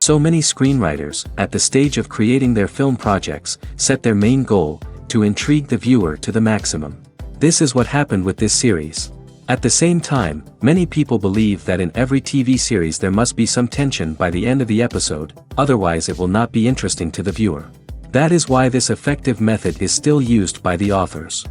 So many screenwriters, at the stage of creating their film projects, set their main goal, to intrigue the viewer to the maximum. This is what happened with this series. At the same time, many people believe that in every TV series there must be some tension by the end of the episode, otherwise it will not be interesting to the viewer. That is why this effective method is still used by the authors.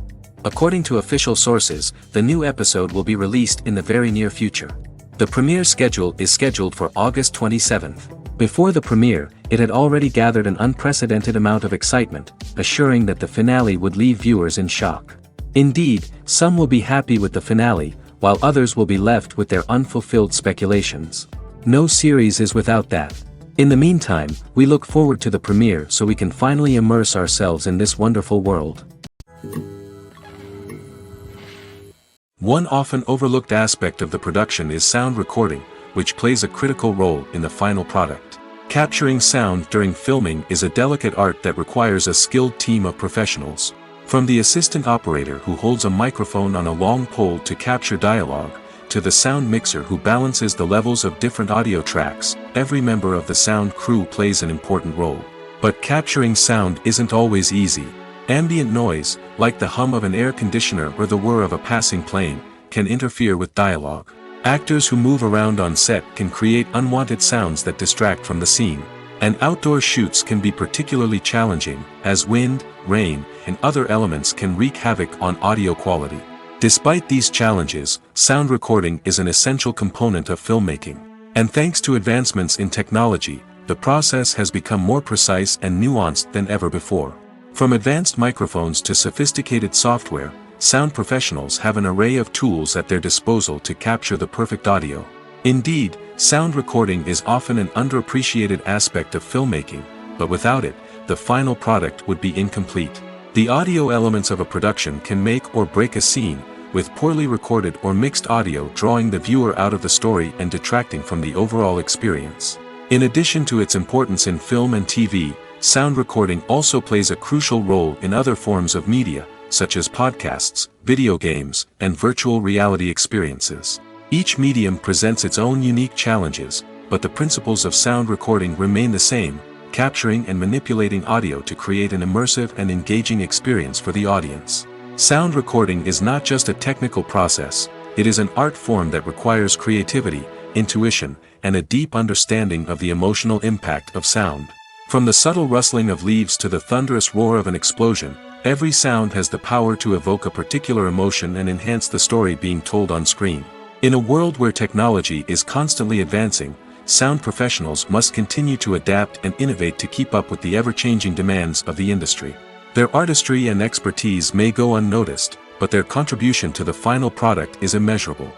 According to official sources, the new episode will be released in the very near future. The premiere schedule is scheduled for August 27th. Before the premiere, it had already gathered an unprecedented amount of excitement, assuring that the finale would leave viewers in shock. Indeed, some will be happy with the finale, while others will be left with their unfulfilled speculations. No series is without that. In the meantime, we look forward to the premiere so we can finally immerse ourselves in this wonderful world. One often overlooked aspect of the production is sound recording, which plays a critical role in the final product. Capturing sound during filming is a delicate art that requires a skilled team of professionals. From the assistant operator who holds a microphone on a long pole to capture dialogue, to the sound mixer who balances the levels of different audio tracks, every member of the sound crew plays an important role. But capturing sound isn't always easy. Ambient noise, like the hum of an air conditioner or the whir of a passing plane, can interfere with dialogue. Actors who move around on set can create unwanted sounds that distract from the scene. And outdoor shoots can be particularly challenging, as wind, rain, and other elements can wreak havoc on audio quality. Despite these challenges, sound recording is an essential component of filmmaking. And thanks to advancements in technology, the process has become more precise and nuanced than ever before. From advanced microphones to sophisticated software, sound professionals have an array of tools at their disposal to capture the perfect audio. Indeed, sound recording is often an underappreciated aspect of filmmaking, but without it, the final product would be incomplete. The audio elements of a production can make or break a scene, with poorly recorded or mixed audio drawing the viewer out of the story and detracting from the overall experience. In addition to its importance in film and TV, sound recording also plays a crucial role in other forms of media, such as podcasts, video games, and virtual reality experiences. Each medium presents its own unique challenges, but the principles of sound recording remain the same, capturing and manipulating audio to create an immersive and engaging experience for the audience. Sound recording is not just a technical process, it is an art form that requires creativity, intuition, and a deep understanding of the emotional impact of sound. From the subtle rustling of leaves to the thunderous roar of an explosion, every sound has the power to evoke a particular emotion and enhance the story being told on screen. In a world where technology is constantly advancing, sound professionals must continue to adapt and innovate to keep up with the ever-changing demands of the industry. Their artistry and expertise may go unnoticed, but their contribution to the final product is immeasurable.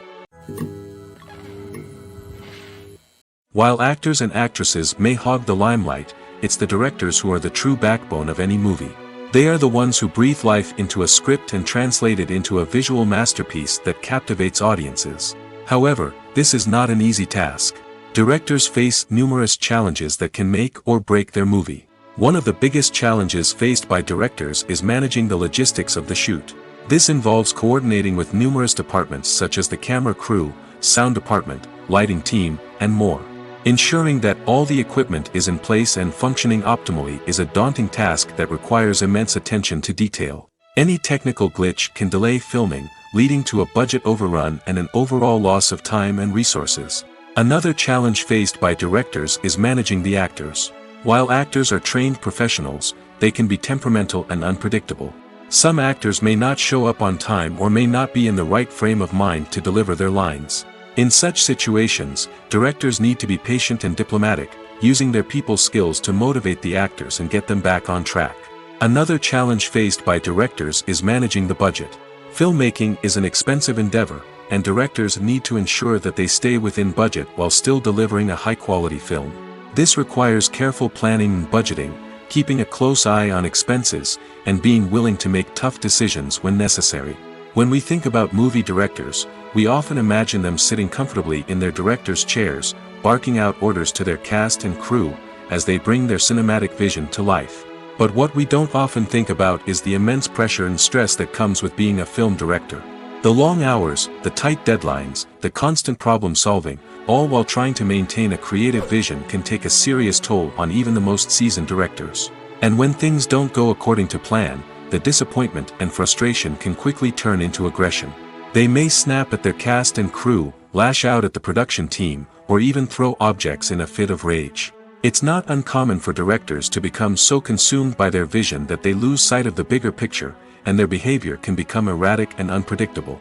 While actors and actresses may hog the limelight, it's the directors who are the true backbone of any movie. They are the ones who breathe life into a script and translate it into a visual masterpiece that captivates audiences. However, this is not an easy task. Directors face numerous challenges that can make or break their movie. One of the biggest challenges faced by directors is managing the logistics of the shoot. This involves coordinating with numerous departments such as the camera crew, sound department, lighting team, and more. Ensuring that all the equipment is in place and functioning optimally is a daunting task that requires immense attention to detail. Any technical glitch can delay filming, leading to a budget overrun and an overall loss of time and resources. Another challenge faced by directors is managing the actors. While actors are trained professionals, they can be temperamental and unpredictable. Some actors may not show up on time or may not be in the right frame of mind to deliver their lines. In such situations, directors need to be patient and diplomatic, using their people skills to motivate the actors and get them back on track. Another challenge faced by directors is managing the budget. Filmmaking is an expensive endeavor, and directors need to ensure that they stay within budget while still delivering a high-quality film. This requires careful planning and budgeting, keeping a close eye on expenses, and being willing to make tough decisions when necessary. When we think about movie directors, we often imagine them sitting comfortably in their director's chairs, barking out orders to their cast and crew, as they bring their cinematic vision to life. But what we don't often think about is the immense pressure and stress that comes with being a film director. The long hours, the tight deadlines, the constant problem solving, all while trying to maintain a creative vision can take a serious toll on even the most seasoned directors. And when things don't go according to plan, the disappointment and frustration can quickly turn into aggression. They may snap at their cast and crew, lash out at the production team, or even throw objects in a fit of rage. It's not uncommon for directors to become so consumed by their vision that they lose sight of the bigger picture, and their behavior can become erratic and unpredictable.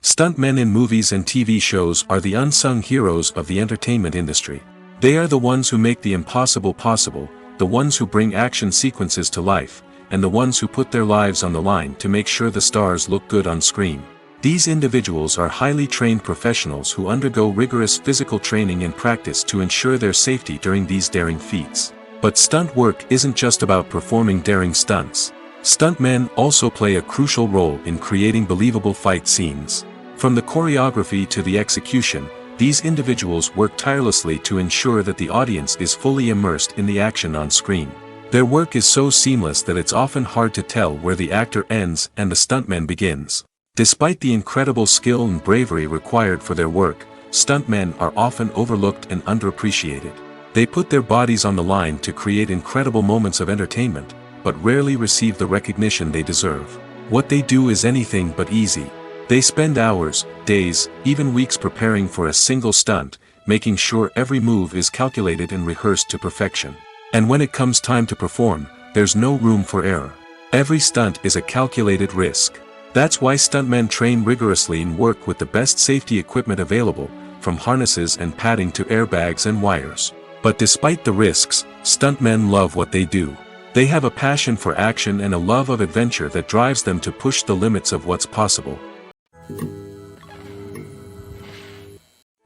Stuntmen in movies and TV shows are the unsung heroes of the entertainment industry. They are the ones who make the impossible possible, the ones who bring action sequences to life, and the ones who put their lives on the line to make sure the stars look good on screen. These individuals are highly trained professionals who undergo rigorous physical training and practice to ensure their safety during these daring feats. But stunt work isn't just about performing daring stunts. Stuntmen also play a crucial role in creating believable fight scenes. From the choreography to the execution, these individuals work tirelessly to ensure that the audience is fully immersed in the action on screen. Their work is so seamless that it's often hard to tell where the actor ends and the stuntman begins. Despite the incredible skill and bravery required for their work, stuntmen are often overlooked and underappreciated. They put their bodies on the line to create incredible moments of entertainment, but rarely receive the recognition they deserve. What they do is anything but easy. They spend hours, days, even weeks preparing for a single stunt, making sure every move is calculated and rehearsed to perfection. And when it comes time to perform, there's no room for error. Every stunt is a calculated risk. That's why stuntmen train rigorously and work with the best safety equipment available, from harnesses and padding to airbags and wires. But despite the risks, stuntmen love what they do. They have a passion for action and a love of adventure that drives them to push the limits of what's possible.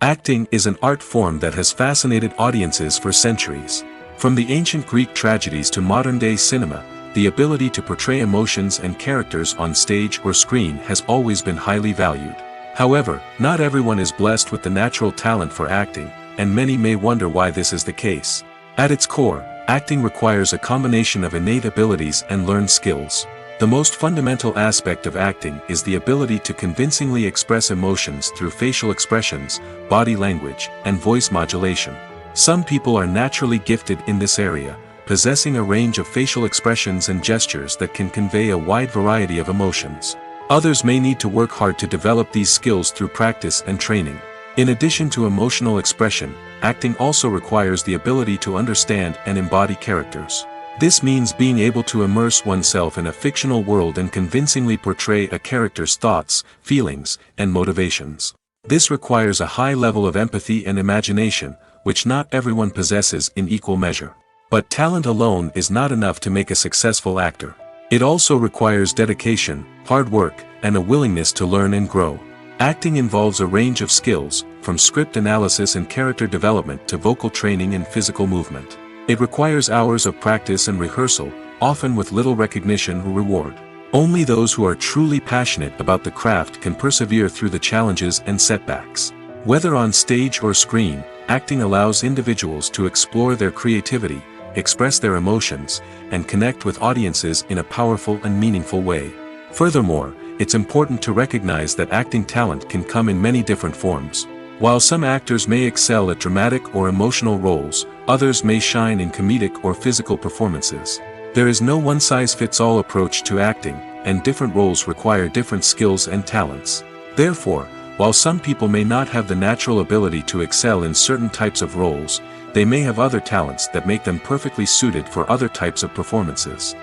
Acting is an art form that has fascinated audiences for centuries. From the ancient Greek tragedies to modern-day cinema, the ability to portray emotions and characters on stage or screen has always been highly valued. However, not everyone is blessed with the natural talent for acting, and many may wonder why this is the case. At its core, acting requires a combination of innate abilities and learned skills. The most fundamental aspect of acting is the ability to convincingly express emotions through facial expressions, body language, and voice modulation. Some people are naturally gifted in this area, possessing a range of facial expressions and gestures that can convey a wide variety of emotions. Others may need to work hard to develop these skills through practice and training. In addition to emotional expression, acting also requires the ability to understand and embody characters. This means being able to immerse oneself in a fictional world and convincingly portray a character's thoughts, feelings, and motivations. This requires a high level of empathy and imagination, which not everyone possesses in equal measure. But talent alone is not enough to make a successful actor. It also requires dedication, hard work, and a willingness to learn and grow. Acting involves a range of skills, from script analysis and character development to vocal training and physical movement. It requires hours of practice and rehearsal, often with little recognition or reward. Only those who are truly passionate about the craft can persevere through the challenges and setbacks. Whether on stage or screen, acting allows individuals to explore their creativity, express their emotions, and connect with audiences in a powerful and meaningful way. Furthermore, it's important to recognize that acting talent can come in many different forms. While some actors may excel at dramatic or emotional roles, others may shine in comedic or physical performances. There is no one-size-fits-all approach to acting, and different roles require different skills and talents. Therefore, while some people may not have the natural ability to excel in certain types of roles, they may have other talents that make them perfectly suited for other types of performances.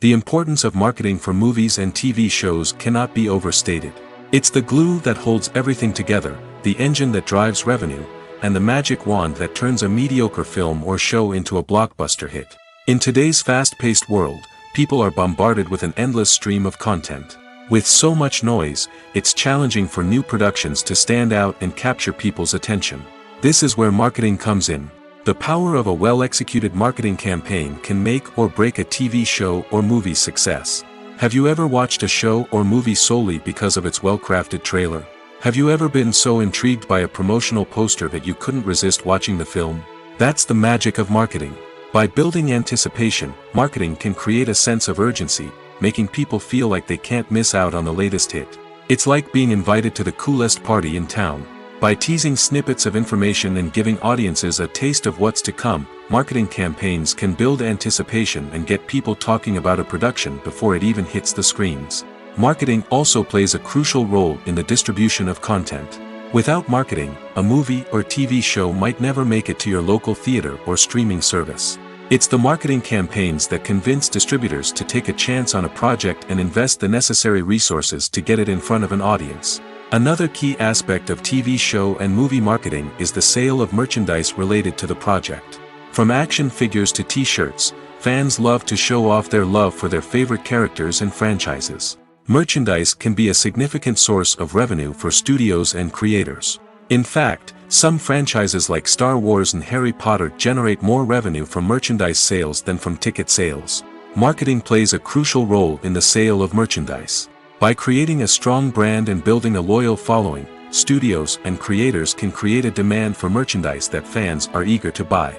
The importance of marketing for movies and TV shows cannot be overstated. It's the glue that holds everything together, the engine that drives revenue, and the magic wand that turns a mediocre film or show into a blockbuster hit. In today's fast-paced world, people are bombarded with an endless stream of content. With so much noise, it's challenging for new productions to stand out and capture people's attention. This is where marketing comes in. The power of a well-executed marketing campaign can make or break a TV show or movie's success. Have you ever watched a show or movie solely because of its well-crafted trailer? Have you ever been so intrigued by a promotional poster that you couldn't resist watching the film? That's the magic of marketing. By building anticipation, marketing can create a sense of urgency, making people feel like they can't miss out on the latest hit. It's like being invited to the coolest party in town. By teasing snippets of information and giving audiences a taste of what's to come, marketing campaigns can build anticipation and get people talking about a production before it even hits the screens. Marketing also plays a crucial role in the distribution of content. Without marketing, a movie or TV show might never make it to your local theater or streaming service. It's the marketing campaigns that convince distributors to take a chance on a project and invest the necessary resources to get it in front of an audience. Another key aspect of TV show and movie marketing is the sale of merchandise related to the project. From action figures to t-shirts, fans love to show off their love for their favorite characters and franchises. Merchandise can be a significant source of revenue for studios and creators. In fact, some franchises like Star Wars and Harry Potter generate more revenue from merchandise sales than from ticket sales. Marketing plays a crucial role in the sale of merchandise. By creating a strong brand and building a loyal following, studios and creators can create a demand for merchandise that fans are eager to buy.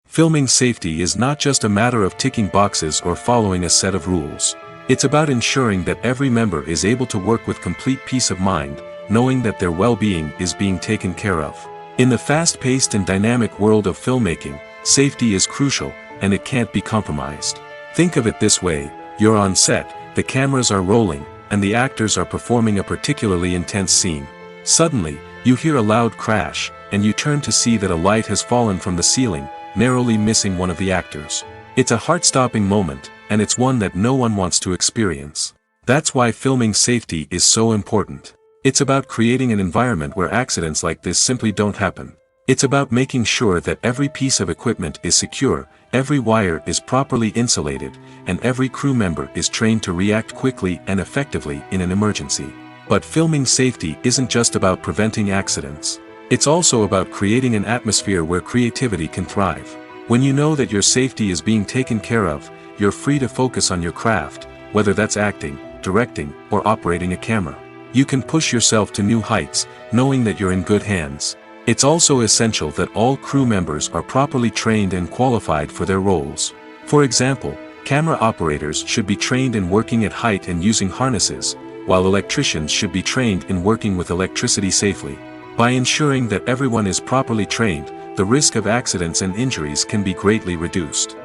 Filming safety is not just a matter of ticking boxes or following a set of rules. It's about ensuring that every member is able to work with complete peace of mind, knowing that their well-being is being taken care of. In the fast-paced and dynamic world of filmmaking, safety is crucial, and it can't be compromised. Think of it this way: you're on set, the cameras are rolling, and the actors are performing a particularly intense scene. Suddenly, you hear a loud crash, and you turn to see that a light has fallen from the ceiling, narrowly missing one of the actors. It's a heart-stopping moment, and it's one that no one wants to experience. That's why filming safety is so important. It's about creating an environment where accidents like this simply don't happen. It's about making sure that every piece of equipment is secure, every wire is properly insulated, and every crew member is trained to react quickly and effectively in an emergency. But filming safety isn't just about preventing accidents. It's also about creating an atmosphere where creativity can thrive. When you know that your safety is being taken care of, you're free to focus on your craft, whether that's acting, directing, or operating a camera. You can push yourself to new heights, knowing that you're in good hands. It's also essential that all crew members are properly trained and qualified for their roles. For example, camera operators should be trained in working at height and using harnesses, while electricians should be trained in working with electricity safely. By ensuring that everyone is properly trained, the risk of accidents and injuries can be greatly reduced.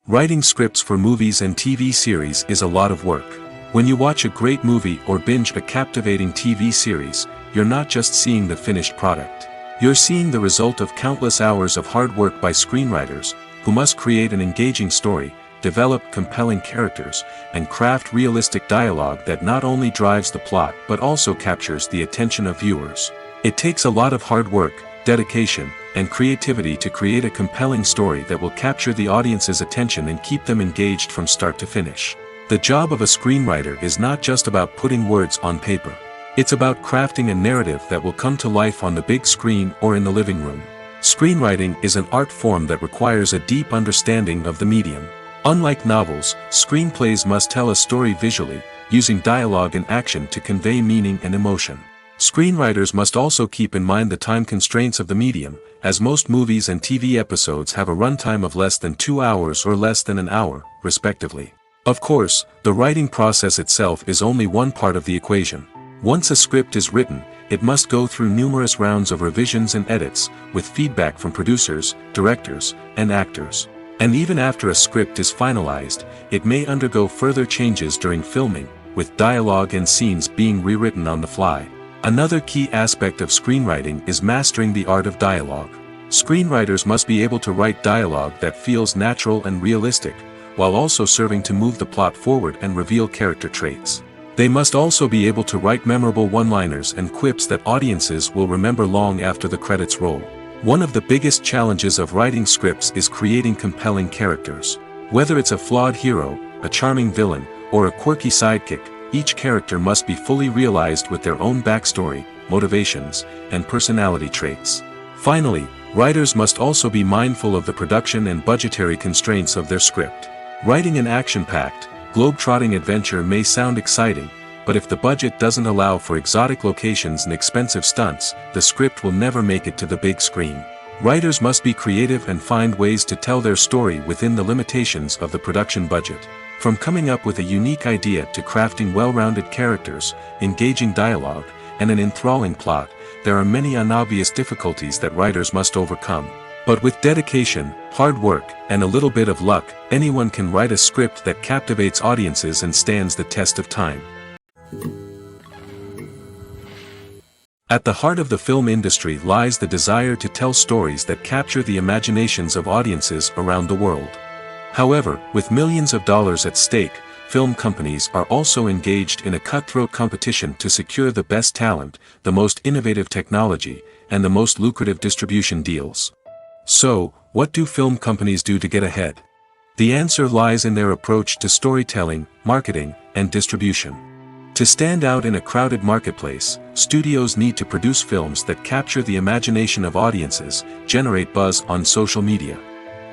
Writing scripts for movies and TV series is a lot of work. When you watch a great movie or binge a captivating TV series, you're not just seeing the finished product. You're seeing the result of countless hours of hard work by screenwriters, who must create an engaging story, develop compelling characters, and craft realistic dialogue that not only drives the plot but also captures the attention of viewers. It takes a lot of hard work, dedication, and creativity to create a compelling story that will capture the audience's attention and keep them engaged from start to finish. The job of a screenwriter is not just about putting words on paper. It's about crafting a narrative that will come to life on the big screen or in the living room. Screenwriting is an art form that requires a deep understanding of the medium. Unlike novels, screenplays must tell a story visually, using dialogue and action to convey meaning and emotion. Screenwriters must also keep in mind the time constraints of the medium, as most movies and TV episodes have a runtime of less than 2 hours or less than an hour, respectively. Of course, the writing process itself is only one part of the equation. Once a script is written, it must go through numerous rounds of revisions and edits, with feedback from producers, directors, and actors. And even after a script is finalized, it may undergo further changes during filming, with dialogue and scenes being rewritten on the fly. Another key aspect of screenwriting is mastering the art of dialogue. Screenwriters must be able to write dialogue that feels natural and realistic, while also serving to move the plot forward and reveal character traits. They must also be able to write memorable one-liners and quips that audiences will remember long after the credits roll. One of the biggest challenges of writing scripts is creating compelling characters. Whether it's a flawed hero, a charming villain, or a quirky sidekick, each character must be fully realized with their own backstory, motivations, and personality traits. Finally, writers must also be mindful of the production and budgetary constraints of their script. Writing an action-packed, globe-trotting adventure may sound exciting, but if the budget doesn't allow for exotic locations and expensive stunts, the script will never make it to the big screen. Writers must be creative and find ways to tell their story within the limitations of the production budget. From coming up with a unique idea to crafting well-rounded characters, engaging dialogue, and an enthralling plot, there are many unobvious difficulties that writers must overcome. But with dedication, hard work, and a little bit of luck, anyone can write a script that captivates audiences and stands the test of time. At the heart of the film industry lies the desire to tell stories that capture the imaginations of audiences around the world. However, with millions of dollars at stake, film companies are also engaged in a cutthroat competition to secure the best talent, the most innovative technology, and the most lucrative distribution deals. So, what do film companies do to get ahead? The answer lies in their approach to storytelling, marketing, and distribution. To stand out in a crowded marketplace, studios need to produce films that capture the imagination of audiences, generate buzz on social media.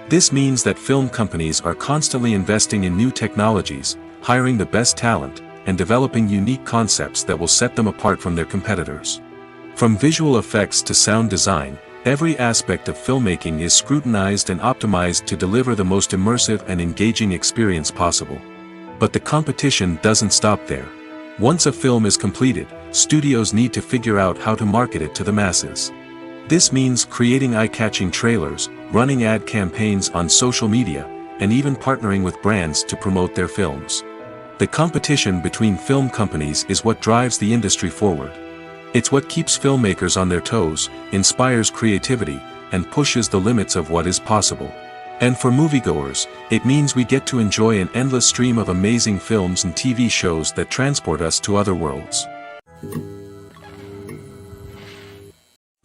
This means that film companies are constantly investing in new technologies, hiring the best talent, and developing unique concepts that will set them apart from their competitors. From visual effects to sound design, every aspect of filmmaking is scrutinized and optimized to deliver the most immersive and engaging experience possible. But the competition doesn't stop there. Once a film is completed, studios need to figure out how to market it to the masses. This means creating eye-catching trailers, running ad campaigns on social media, and even partnering with brands to promote their films. The competition between film companies is what drives the industry forward. It's what keeps filmmakers on their toes, inspires creativity, and pushes the limits of what is possible. And for moviegoers, it means we get to enjoy an endless stream of amazing films and TV shows that transport us to other worlds.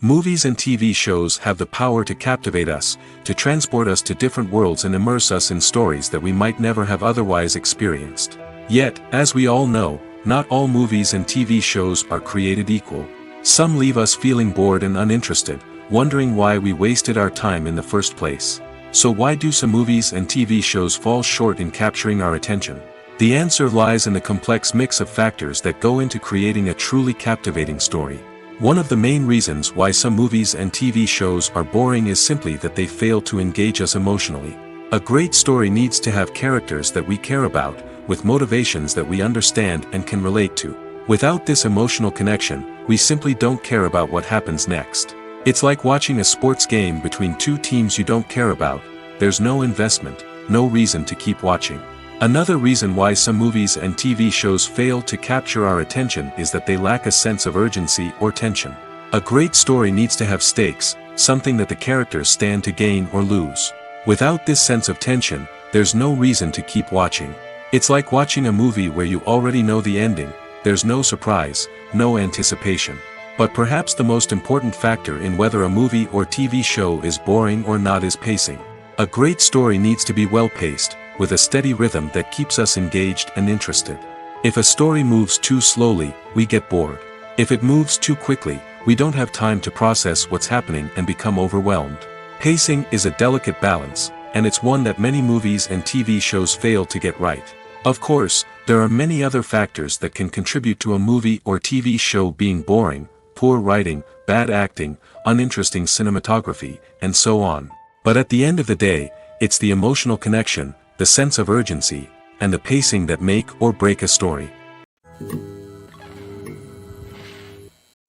Movies and TV shows have the power to captivate us, to transport us to different worlds and immerse us in stories that we might never have otherwise experienced. Yet, as we all know, not all movies and TV shows are created equal. Some leave us feeling bored and uninterested, wondering why we wasted our time in the first place. So why do some movies and TV shows fall short in capturing our attention? The answer lies in the complex mix of factors that go into creating a truly captivating story. One of the main reasons why some movies and TV shows are boring is simply that they fail to engage us emotionally. A great story needs to have characters that we care about, with motivations that we understand and can relate to. Without this emotional connection, we simply don't care about what happens next. It's like watching a sports game between two teams you don't care about. There's no investment, no reason to keep watching. Another reason why some movies and TV shows fail to capture our attention is that they lack a sense of urgency or tension. A great story needs to have stakes, something that the characters stand to gain or lose. Without this sense of tension, there's no reason to keep watching. It's like watching a movie where you already know the ending. There's no surprise, no anticipation. But perhaps the most important factor in whether a movie or TV show is boring or not is pacing. A great story needs to be well-paced, with a steady rhythm that keeps us engaged and interested. If a story moves too slowly, we get bored. If it moves too quickly, we don't have time to process what's happening and become overwhelmed. Pacing is a delicate balance, and it's one that many movies and TV shows fail to get right. Of course, there are many other factors that can contribute to a movie or TV show being boring: poor writing, bad acting, uninteresting cinematography, and so on. But at the end of the day, it's the emotional connection, the sense of urgency, and the pacing that make or break a story.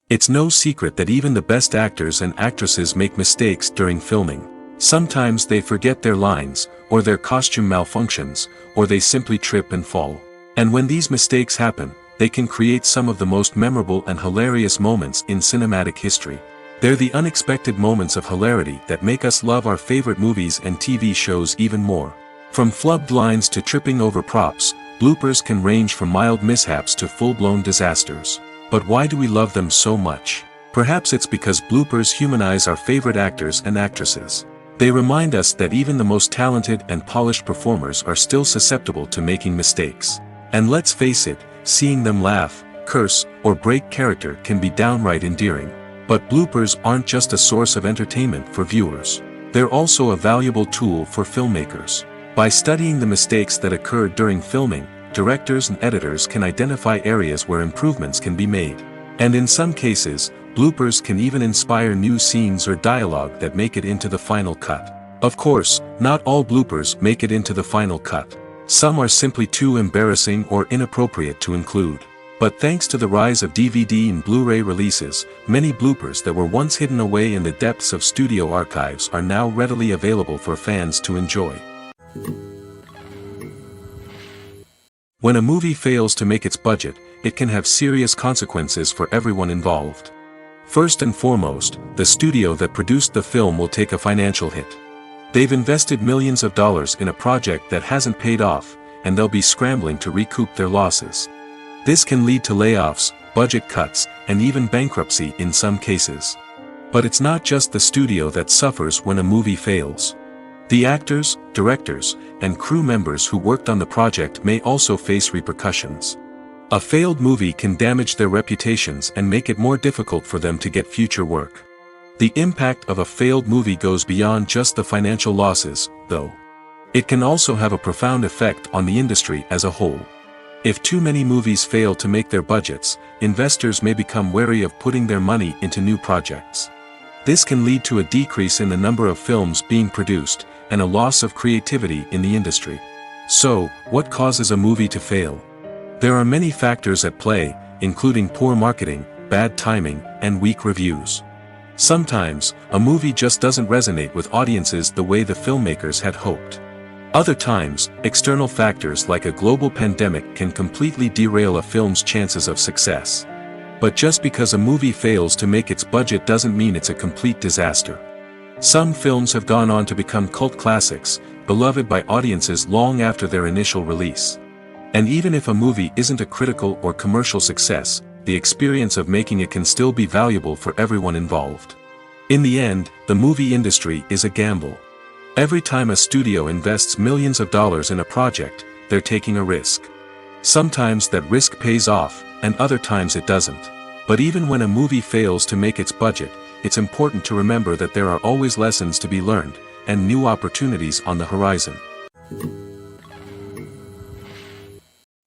It's no secret that even the best actors and actresses make mistakes during filming. Sometimes they forget their lines, or their costume malfunctions, or they simply trip and fall. And when these mistakes happen, they can create some of the most memorable and hilarious moments in cinematic history. They're the unexpected moments of hilarity that make us love our favorite movies and TV shows even more. From flubbed lines to tripping over props, bloopers can range from mild mishaps to full-blown disasters. But why do we love them so much? Perhaps it's because bloopers humanize our favorite actors and actresses. They remind us that even the most talented and polished performers are still susceptible to making mistakes. And let's face it, seeing them laugh, curse, or break character can be downright endearing. But bloopers aren't just a source of entertainment for viewers. They're also a valuable tool for filmmakers. By studying the mistakes that occurred during filming, directors and editors can identify areas where improvements can be made. And in some cases, bloopers can even inspire new scenes or dialogue that make it into the final cut. Of course, not all bloopers make it into the final cut. Some are simply too embarrassing or inappropriate to include. But thanks to the rise of DVD and Blu-ray releases, many bloopers that were once hidden away in the depths of studio archives are now readily available for fans to enjoy. When a movie fails to make its budget, it can have serious consequences for everyone involved. First and foremost, the studio that produced the film will take a financial hit. They've invested millions of dollars in a project that hasn't paid off, and they'll be scrambling to recoup their losses. This can lead to layoffs, budget cuts, and even bankruptcy in some cases. But it's not just the studio that suffers when a movie fails. The actors, directors, and crew members who worked on the project may also face repercussions. A failed movie can damage their reputations and make it more difficult for them to get future work. The impact of a failed movie goes beyond just the financial losses, though. It can also have a profound effect on the industry as a whole. If too many movies fail to make their budgets, investors may become wary of putting their money into new projects. This can lead to a decrease in the number of films being produced, and a loss of creativity in the industry. So, what causes a movie to fail? There are many factors at play, including poor marketing, bad timing, and weak reviews. Sometimes, a movie just doesn't resonate with audiences the way the filmmakers had hoped. Other times, external factors like a global pandemic can completely derail a film's chances of success. But just because a movie fails to make its budget doesn't mean it's a complete disaster. Some films have gone on to become cult classics, beloved by audiences long after their initial release. And even if a movie isn't a critical or commercial success, the experience of making it can still be valuable for everyone involved. In the end, the movie industry is a gamble. Every time a studio invests millions of dollars in a project, they're taking a risk. Sometimes that risk pays off, and other times it doesn't. But even when a movie fails to make its budget, it's important to remember that there are always lessons to be learned, and new opportunities on the horizon.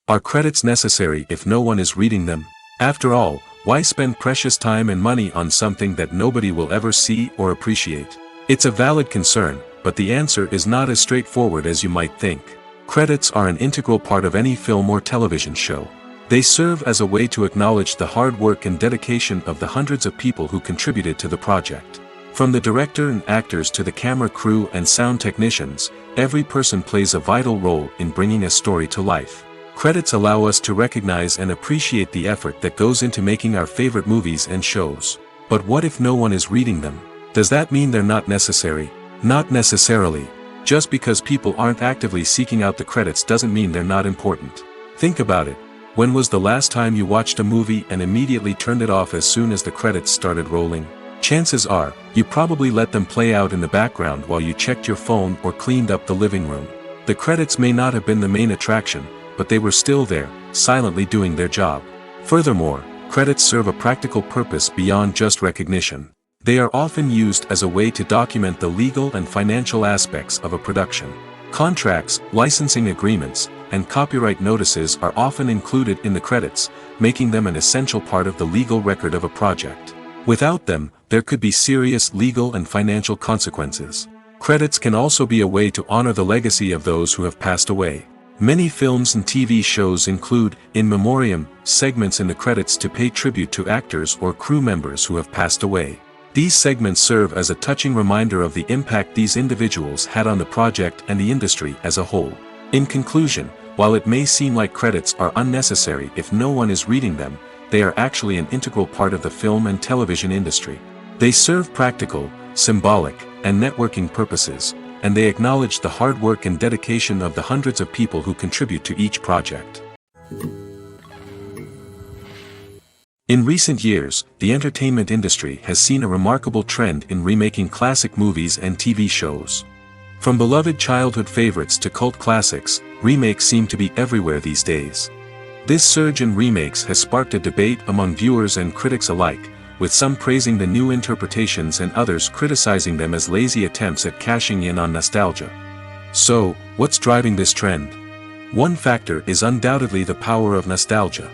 Are credits necessary if no one is reading them? After all, why spend precious time and money on something that nobody will ever see or appreciate? It's a valid concern, but the answer is not as straightforward as you might think. Credits are an integral part of any film or television show. They serve as a way to acknowledge the hard work and dedication of the hundreds of people who contributed to the project. From the director and actors to the camera crew and sound technicians, every person plays a vital role in bringing a story to life. Credits allow us to recognize and appreciate the effort that goes into making our favorite movies and shows. But what if no one is reading them? Does that mean they're not necessary? Not necessarily. Just because people aren't actively seeking out the credits doesn't mean they're not important. Think about it. When was the last time you watched a movie and immediately turned it off as soon as the credits started rolling? Chances are, you probably let them play out in the background while you checked your phone or cleaned up the living room. The credits may not have been the main attraction, but they were still there, silently doing their job. Furthermore, credits serve a practical purpose beyond just recognition. They are often used as a way to document the legal and financial aspects of a production. Contracts, licensing agreements, and copyright notices are often included in the credits, making them an essential part of the legal record of a project. Without them, there could be serious legal and financial consequences. Credits can also be a way to honor the legacy of those who have passed away. Many films and TV shows include, in memoriam, segments in the credits to pay tribute to actors or crew members who have passed away. These segments serve as a touching reminder of the impact these individuals had on the project and the industry as a whole. In conclusion, while it may seem like credits are unnecessary if no one is reading them, they are actually an integral part of the film and television industry. They serve practical, symbolic, and networking purposes, and they acknowledge the hard work and dedication of the hundreds of people who contribute to each project. In recent years, the entertainment industry has seen a remarkable trend in remaking classic movies and TV shows. From beloved childhood favorites to cult classics, remakes seem to be everywhere these days. This surge in remakes has sparked a debate among viewers and critics alike, with some praising the new interpretations and others criticizing them as lazy attempts at cashing in on nostalgia. So, what's driving this trend? One factor is undoubtedly the power of nostalgia.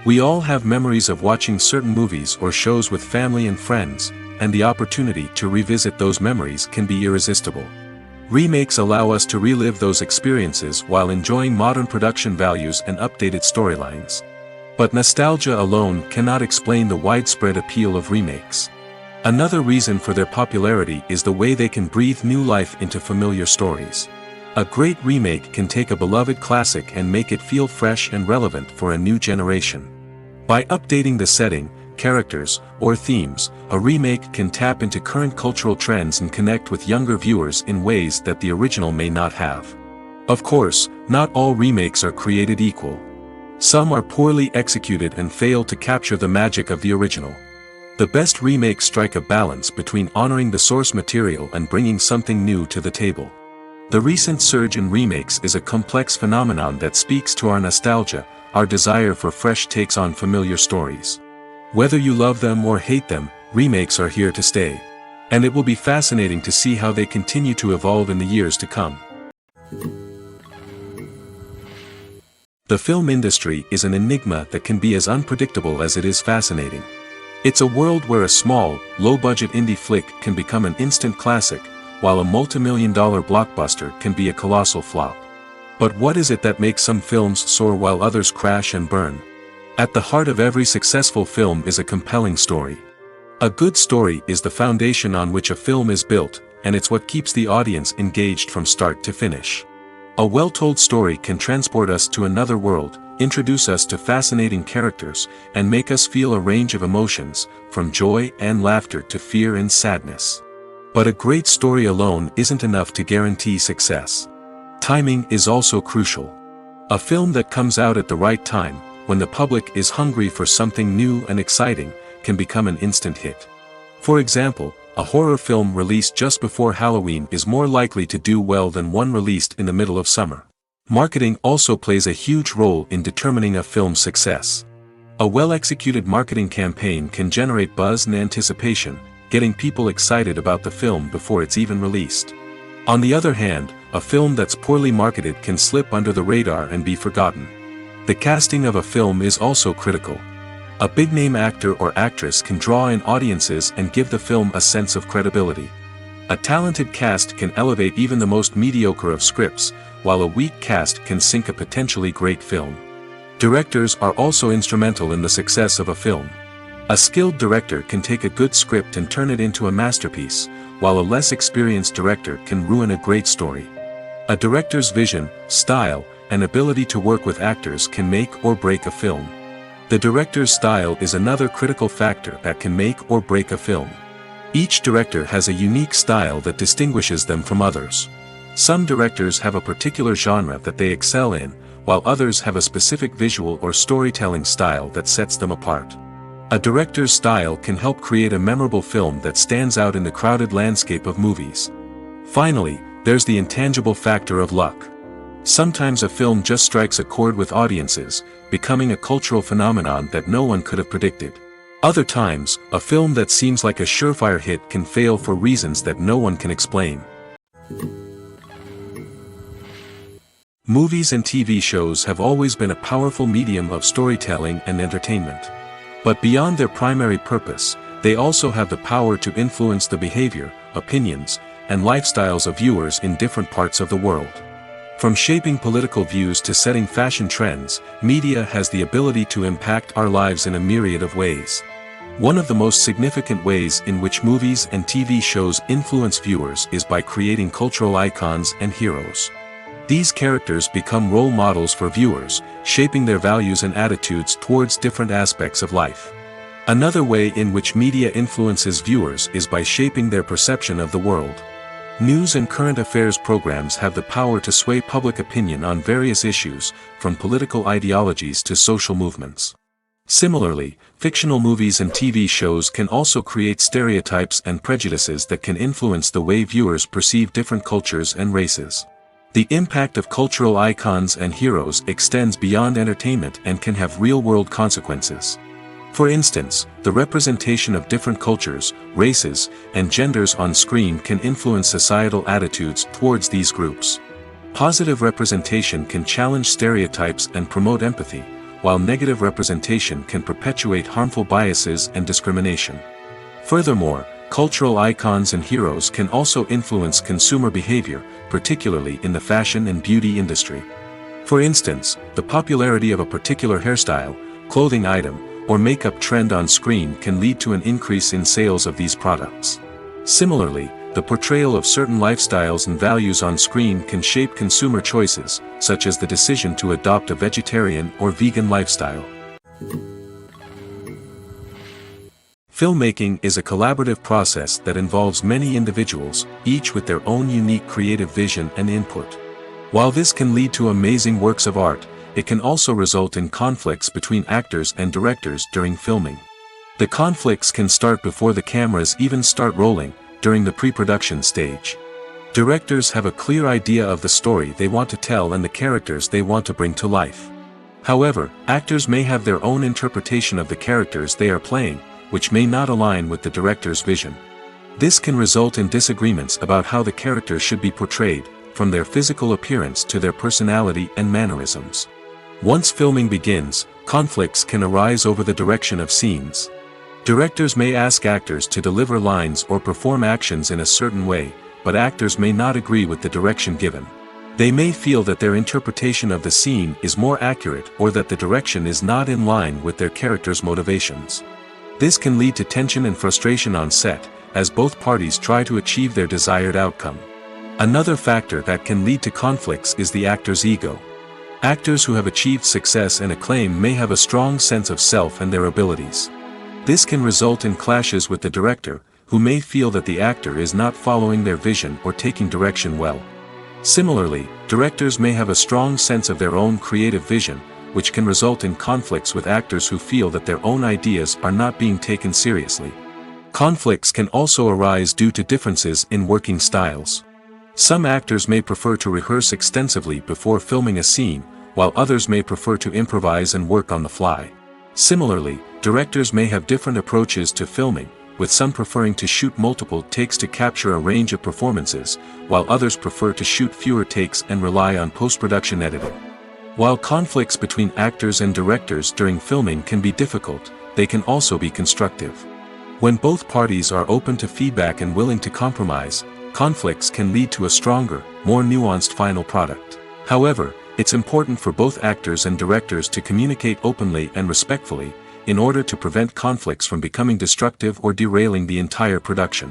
We all have memories of watching certain movies or shows with family and friends, and the opportunity to revisit those memories can be irresistible. Remakes allow us to relive those experiences while enjoying modern production values and updated storylines. But nostalgia alone cannot explain the widespread appeal of remakes. Another reason for their popularity is the way they can breathe new life into familiar stories. A great remake can take a beloved classic and make it feel fresh and relevant for a new generation. By updating the setting, characters, or themes, a remake can tap into current cultural trends and connect with younger viewers in ways that the original may not have. Of course, not all remakes are created equal. Some are poorly executed and fail to capture the magic of the original. The best remakes strike a balance between honoring the source material and bringing something new to the table. The recent surge in remakes is a complex phenomenon that speaks to our nostalgia, our desire for fresh takes on familiar stories. Whether you love them or hate them, remakes are here to stay. And it will be fascinating to see how they continue to evolve in the years to come. The film industry is an enigma that can be as unpredictable as it is fascinating. It's a world where a small, low-budget indie flick can become an instant classic, while a multi-million-dollar blockbuster can be a colossal flop. But what is it that makes some films soar while others crash and burn? At the heart of every successful film is a compelling story. A good story is the foundation on which a film is built, and it's what keeps the audience engaged from start to finish. A well-told story can transport us to another world, introduce us to fascinating characters, and make us feel a range of emotions, from joy and laughter to fear and sadness. But a great story alone isn't enough to guarantee success. Timing is also crucial. A film that comes out at the right time, when the public is hungry for something new and exciting, can become an instant hit. For example, a horror film released just before Halloween is more likely to do well than one released in the middle of summer. Marketing also plays a huge role in determining a film's success. A well-executed marketing campaign can generate buzz and anticipation, getting people excited about the film before it's even released. On the other hand, a film that's poorly marketed can slip under the radar and be forgotten. The casting of a film is also critical. A big-name actor or actress can draw in audiences and give the film a sense of credibility. A talented cast can elevate even the most mediocre of scripts, while a weak cast can sink a potentially great film. Directors are also instrumental in the success of a film. A skilled director can take a good script and turn it into a masterpiece, while a less experienced director can ruin a great story. A director's vision, style, and ability to work with actors can make or break a film. The director's style is another critical factor that can make or break a film. Each director has a unique style that distinguishes them from others. Some directors have a particular genre that they excel in, while others have a specific visual or storytelling style that sets them apart. A director's style can help create a memorable film that stands out in the crowded landscape of movies. Finally, there's the intangible factor of luck. Sometimes a film just strikes a chord with audiences, becoming a cultural phenomenon that no one could have predicted. Other times, a film that seems like a surefire hit can fail for reasons that no one can explain. Movies and TV shows have always been a powerful medium of storytelling and entertainment. But beyond their primary purpose, they also have the power to influence the behavior, opinions, and lifestyles of viewers in different parts of the world. From shaping political views to setting fashion trends, media has the ability to impact our lives in a myriad of ways. One of the most significant ways in which movies and TV shows influence viewers is by creating cultural icons and heroes. These characters become role models for viewers, shaping their values and attitudes towards different aspects of life. Another way in which media influences viewers is by shaping their perception of the world. News and current affairs programs have the power to sway public opinion on various issues, from political ideologies to social movements. Similarly, fictional movies and TV shows can also create stereotypes and prejudices that can influence the way viewers perceive different cultures and races. The impact of cultural icons and heroes extends beyond entertainment and can have real-world consequences. For instance, the representation of different cultures, races, and genders on screen can influence societal attitudes towards these groups. Positive representation can challenge stereotypes and promote empathy, while negative representation can perpetuate harmful biases and discrimination. Furthermore, cultural icons and heroes can also influence consumer behavior, particularly in the fashion and beauty industry. For instance, the popularity of a particular hairstyle, clothing item, or makeup trend on screen can lead to an increase in sales of these products. Similarly, the portrayal of certain lifestyles and values on screen can shape consumer choices, such as the decision to adopt a vegetarian or vegan lifestyle. Filmmaking is a collaborative process that involves many individuals, each with their own unique creative vision and input. While this can lead to amazing works of art, it can also result in conflicts between actors and directors during filming. The conflicts can start before the cameras even start rolling, during the pre-production stage. Directors have a clear idea of the story they want to tell and the characters they want to bring to life. However, actors may have their own interpretation of the characters they are playing, which may not align with the director's vision. This can result in disagreements about how the characters should be portrayed, from their physical appearance to their personality and mannerisms. Once filming begins, conflicts can arise over the direction of scenes. Directors may ask actors to deliver lines or perform actions in a certain way, but actors may not agree with the direction given. They may feel that their interpretation of the scene is more accurate or that the direction is not in line with their character's motivations. This can lead to tension and frustration on set, as both parties try to achieve their desired outcome. Another factor that can lead to conflicts is the actor's ego. Actors who have achieved success and acclaim may have a strong sense of self and their abilities. This can result in clashes with the director, who may feel that the actor is not following their vision or taking direction well. Similarly, directors may have a strong sense of their own creative vision, which can result in conflicts with actors who feel that their own ideas are not being taken seriously. Conflicts can also arise due to differences in working styles. Some actors may prefer to rehearse extensively before filming a scene, while others may prefer to improvise and work on the fly. Similarly, directors may have different approaches to filming, with some preferring to shoot multiple takes to capture a range of performances, while others prefer to shoot fewer takes and rely on post-production editing. While conflicts between actors and directors during filming can be difficult, they can also be constructive. When both parties are open to feedback and willing to compromise, conflicts can lead to a stronger, more nuanced final product. However, it's important for both actors and directors to communicate openly and respectfully, in order to prevent conflicts from becoming destructive or derailing the entire production.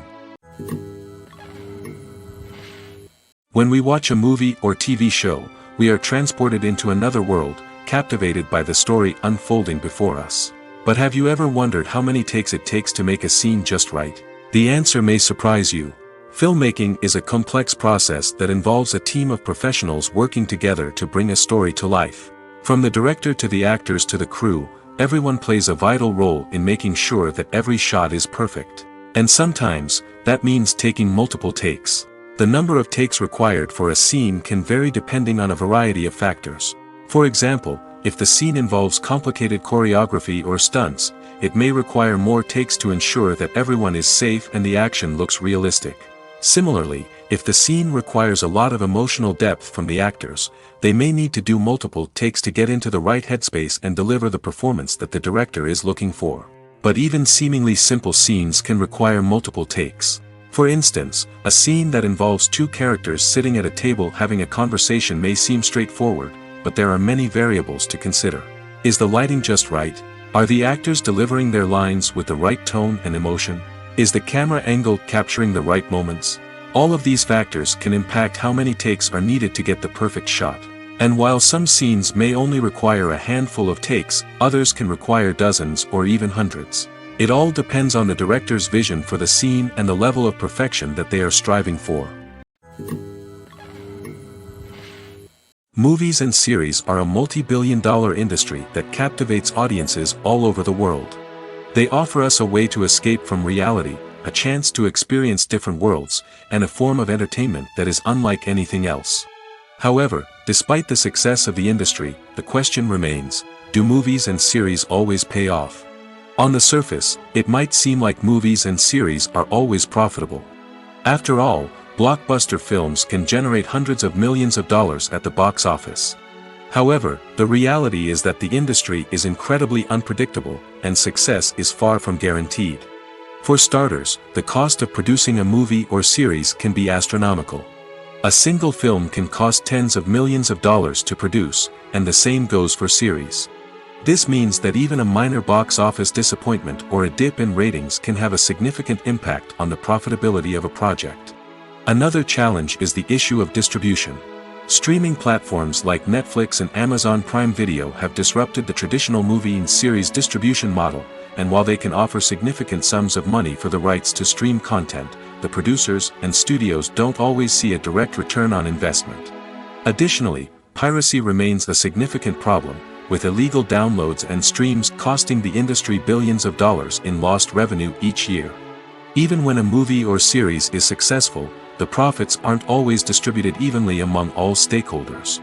When we watch a movie or TV show, we are transported into another world, captivated by the story unfolding before us. But have you ever wondered how many takes it takes to make a scene just right? The answer may surprise you. Filmmaking is a complex process that involves a team of professionals working together to bring a story to life. From the director to the actors to the crew, everyone plays a vital role in making sure that every shot is perfect. And sometimes, that means taking multiple takes. The number of takes required for a scene can vary depending on a variety of factors. For example, if the scene involves complicated choreography or stunts, it may require more takes to ensure that everyone is safe and the action looks realistic. Similarly, if the scene requires a lot of emotional depth from the actors, they may need to do multiple takes to get into the right headspace and deliver the performance that the director is looking for. But even seemingly simple scenes can require multiple takes. For instance, a scene that involves two characters sitting at a table having a conversation may seem straightforward, but there are many variables to consider. Is the lighting just right? Are the actors delivering their lines with the right tone and emotion? Is the camera angle capturing the right moments? All of these factors can impact how many takes are needed to get the perfect shot. And while some scenes may only require a handful of takes, others can require dozens or even hundreds. It all depends on the director's vision for the scene and the level of perfection that they are striving for. Movies and series are a multi-billion-dollar industry that captivates audiences all over the world. They offer us a way to escape from reality, a chance to experience different worlds, and a form of entertainment that is unlike anything else. However, despite the success of the industry, the question remains, do movies and series always pay off? On the surface, it might seem like movies and series are always profitable. After all, blockbuster films can generate hundreds of millions of dollars at the box office. However, the reality is that the industry is incredibly unpredictable, and success is far from guaranteed. For starters, the cost of producing a movie or series can be astronomical. A single film can cost tens of millions of dollars to produce, and the same goes for series. This means that even a minor box office disappointment or a dip in ratings can have a significant impact on the profitability of a project. Another challenge is the issue of distribution. Streaming platforms like Netflix and Amazon Prime Video have disrupted the traditional movie and series distribution model, and while they can offer significant sums of money for the rights to stream content, the producers and studios don't always see a direct return on investment. Additionally, piracy remains a significant problem, with illegal downloads and streams costing the industry billions of dollars in lost revenue each year. Even when a movie or series is successful, the profits aren't always distributed evenly among all stakeholders.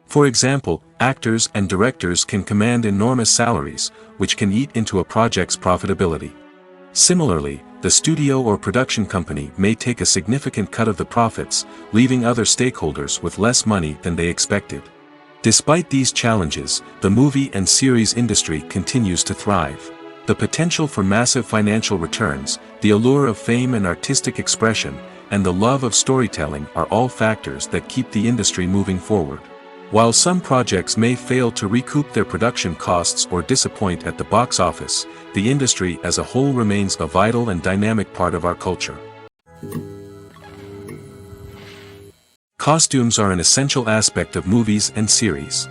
For example, actors and directors can command enormous salaries, which can eat into a project's profitability. Similarly, the studio or production company may take a significant cut of the profits, leaving other stakeholders with less money than they expected. Despite these challenges, the movie and series industry continues to thrive. The potential for massive financial returns, the allure of fame and artistic expression, and the love of storytelling are all factors that keep the industry moving forward. While some projects may fail to recoup their production costs or disappoint at the box office, the industry as a whole remains a vital and dynamic part of our culture. Costumes are an essential aspect of movies and series.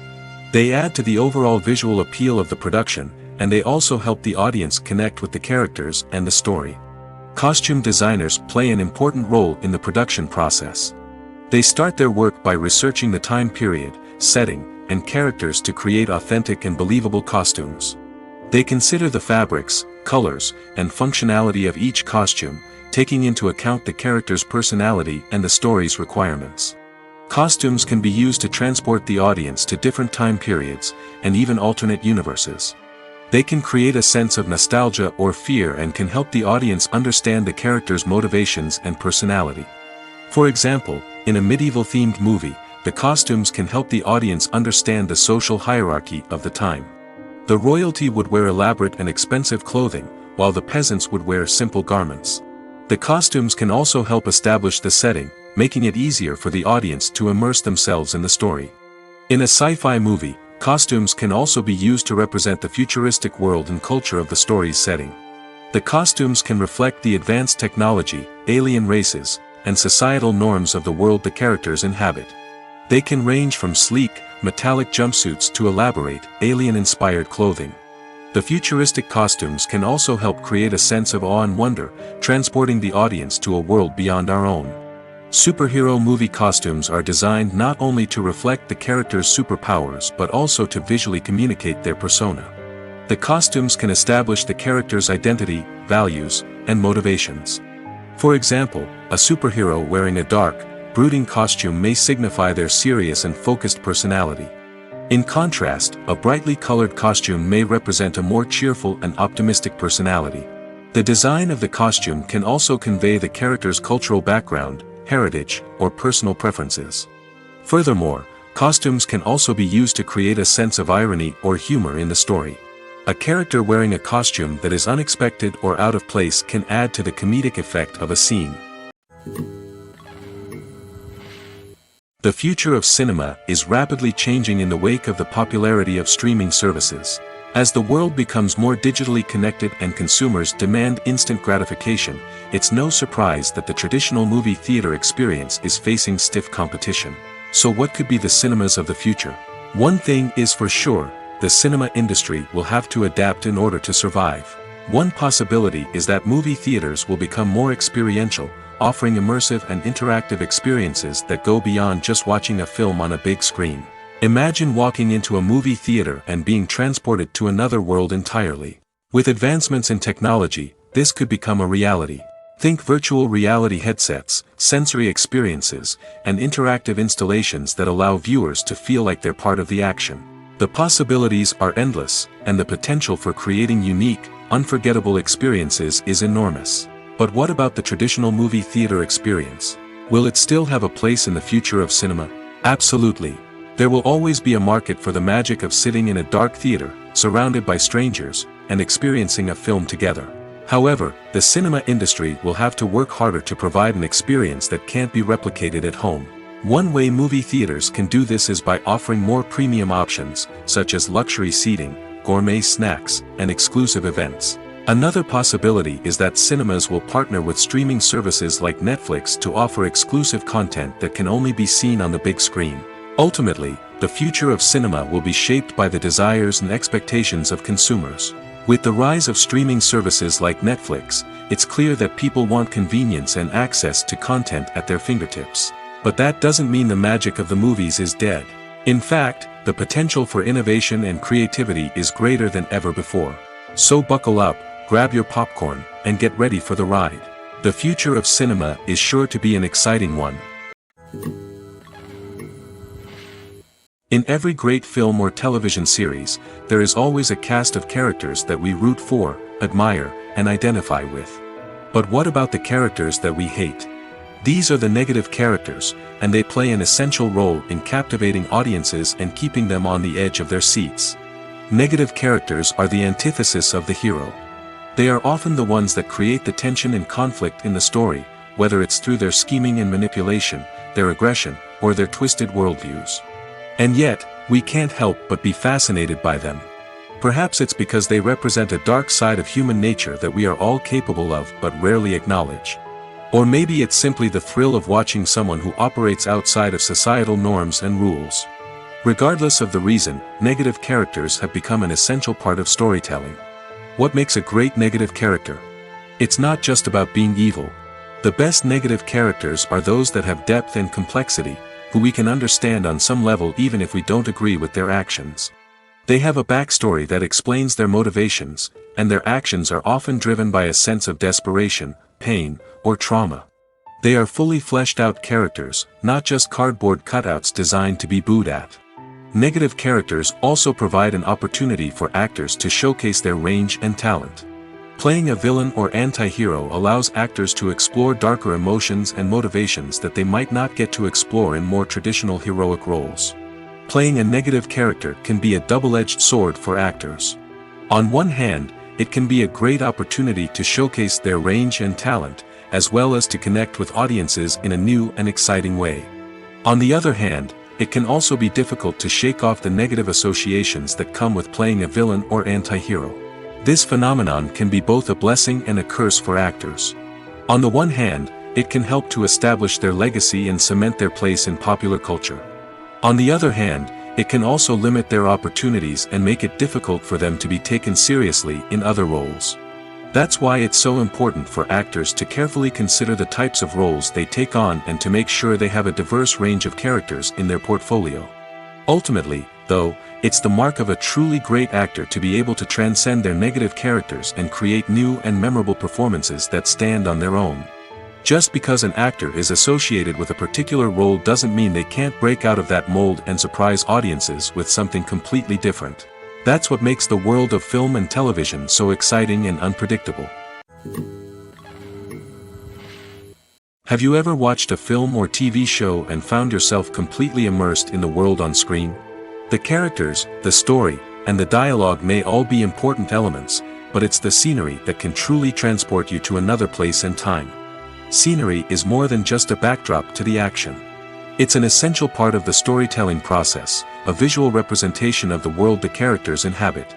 They add to the overall visual appeal of the production, and they also help the audience connect with the characters and the story. Costume designers play an important role in the production process. They start their work by researching the time period, setting, and characters to create authentic and believable costumes. They consider the fabrics, colors, and functionality of each costume, taking into account the character's personality and the story's requirements. Costumes can be used to transport the audience to different time periods, and even alternate universes. They can create a sense of nostalgia or fear and can help the audience understand the character's motivations and personality. For example, in a medieval-themed movie, the costumes can help the audience understand the social hierarchy of the time. The royalty would wear elaborate and expensive clothing, while the peasants would wear simple garments. The costumes can also help establish the setting, making it easier for the audience to immerse themselves in the story. In a sci-fi movie, costumes can also be used to represent the futuristic world and culture of the story's setting. The costumes can reflect the advanced technology, alien races, and societal norms of the world the characters inhabit. They can range from sleek, metallic jumpsuits to elaborate, alien-inspired clothing. The futuristic costumes can also help create a sense of awe and wonder, transporting the audience to a world beyond our own. Superhero movie costumes are designed not only to reflect the character's superpowers but also to visually communicate their persona. The costumes can establish the character's identity, values, and motivations. For example, a superhero wearing a dark, brooding costume may signify their serious and focused personality. In contrast, a brightly colored costume may represent a more cheerful and optimistic personality. The design of the costume can also convey the character's cultural background, heritage, or personal preferences. Furthermore, costumes can also be used to create a sense of irony or humor in the story. A character wearing a costume that is unexpected or out of place can add to the comedic effect of a scene. The future of cinema is rapidly changing in the wake of the popularity of streaming services. As the world becomes more digitally connected and consumers demand instant gratification, it's no surprise that the traditional movie theater experience is facing stiff competition. So what could be the cinemas of the future? One thing is for sure, the cinema industry will have to adapt in order to survive. One possibility is that movie theaters will become more experiential, offering immersive and interactive experiences that go beyond just watching a film on a big screen. Imagine walking into a movie theater and being transported to another world entirely. With advancements in technology, this could become a reality. Think virtual reality headsets, sensory experiences, and interactive installations that allow viewers to feel like they're part of the action. The possibilities are endless, and the potential for creating unique, unforgettable experiences is enormous. But what about the traditional movie theater experience? Will it still have a place in the future of cinema? Absolutely. There will always be a market for the magic of sitting in a dark theater, surrounded by strangers, and experiencing a film together. However, the cinema industry will have to work harder to provide an experience that can't be replicated at home. One way movie theaters can do this is by offering more premium options, such as luxury seating, gourmet snacks, and exclusive events. Another possibility is that cinemas will partner with streaming services like Netflix to offer exclusive content that can only be seen on the big screen. Ultimately, the future of cinema will be shaped by the desires and expectations of consumers. With the rise of streaming services like Netflix, it's clear that people want convenience and access to content at their fingertips. But that doesn't mean the magic of the movies is dead. In fact, the potential for innovation and creativity is greater than ever before. So buckle up, grab your popcorn, and get ready for the ride. The future of cinema is sure to be an exciting one. In every great film or television series, there is always a cast of characters that we root for, admire, and identify with. But what about the characters that we hate? These are the negative characters, and they play an essential role in captivating audiences and keeping them on the edge of their seats. Negative characters are the antithesis of the hero. They are often the ones that create the tension and conflict in the story, whether it's through their scheming and manipulation, their aggression, or their twisted worldviews. And yet, we can't help but be fascinated by them. Perhaps it's because they represent a dark side of human nature that we are all capable of but rarely acknowledge. Or maybe it's simply the thrill of watching someone who operates outside of societal norms and rules. Regardless of the reason, negative characters have become an essential part of storytelling. What makes a great negative character? It's not just about being evil. The best negative characters are those that have depth and complexity, who we can understand on some level even if we don't agree with their actions. They have a backstory that explains their motivations, and their actions are often driven by a sense of desperation, pain, or trauma. They are fully fleshed out characters, not just cardboard cutouts designed to be booed at. Negative characters also provide an opportunity for actors to showcase their range and talent. Playing a villain or anti-hero allows actors to explore darker emotions and motivations that they might not get to explore in more traditional heroic roles. Playing a negative character can be a double-edged sword for actors. On one hand, it can be a great opportunity to showcase their range and talent, as well as to connect with audiences in a new and exciting way. On the other hand, it can also be difficult to shake off the negative associations that come with playing a villain or anti-hero. This phenomenon can be both a blessing and a curse for actors. On the one hand, it can help to establish their legacy and cement their place in popular culture. On the other hand, it can also limit their opportunities and make it difficult for them to be taken seriously in other roles. That's why it's so important for actors to carefully consider the types of roles they take on and to make sure they have a diverse range of characters in their portfolio. Ultimately, though, it's the mark of a truly great actor to be able to transcend their negative characters and create new and memorable performances that stand on their own. Just because an actor is associated with a particular role doesn't mean they can't break out of that mold and surprise audiences with something completely different. That's what makes the world of film and television so exciting and unpredictable. Have you ever watched a film or TV show and found yourself completely immersed in the world on screen? The characters, the story, and the dialogue may all be important elements, but it's the scenery that can truly transport you to another place and time. Scenery is more than just a backdrop to the action. It's an essential part of the storytelling process, a visual representation of the world the characters inhabit.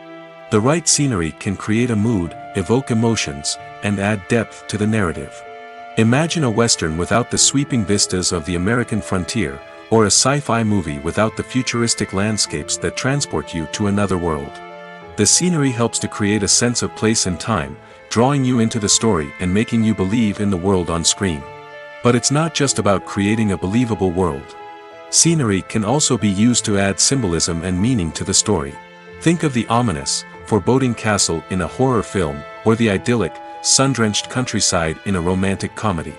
The right scenery can create a mood, evoke emotions, and add depth to the narrative. Imagine a Western without the sweeping vistas of the American frontier, or a sci-fi movie without the futuristic landscapes that transport you to another world. The scenery helps to create a sense of place and time, drawing you into the story and making you believe in the world on screen. But it's not just about creating a believable world. Scenery can also be used to add symbolism and meaning to the story. Think of the ominous, foreboding castle in a horror film, or the idyllic, sun-drenched countryside in a romantic comedy.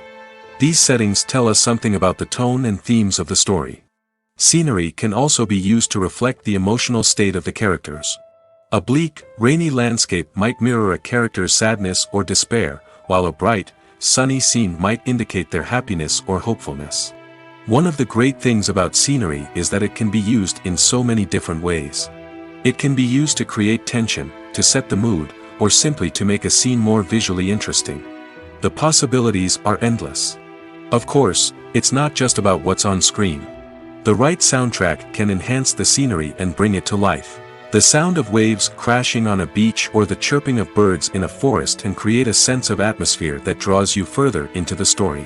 These settings tell us something about the tone and themes of the story. Scenery can also be used to reflect the emotional state of the characters. A bleak, rainy landscape might mirror a character's sadness or despair, while a bright, sunny scene might indicate their happiness or hopefulness. One of the great things about scenery is that it can be used in so many different ways. It can be used to create tension, to set the mood, or simply to make a scene more visually interesting. The possibilities are endless. Of course, it's not just about what's on screen. The right soundtrack can enhance the scenery and bring it to life. The sound of waves crashing on a beach or the chirping of birds in a forest can create a sense of atmosphere that draws you further into the story.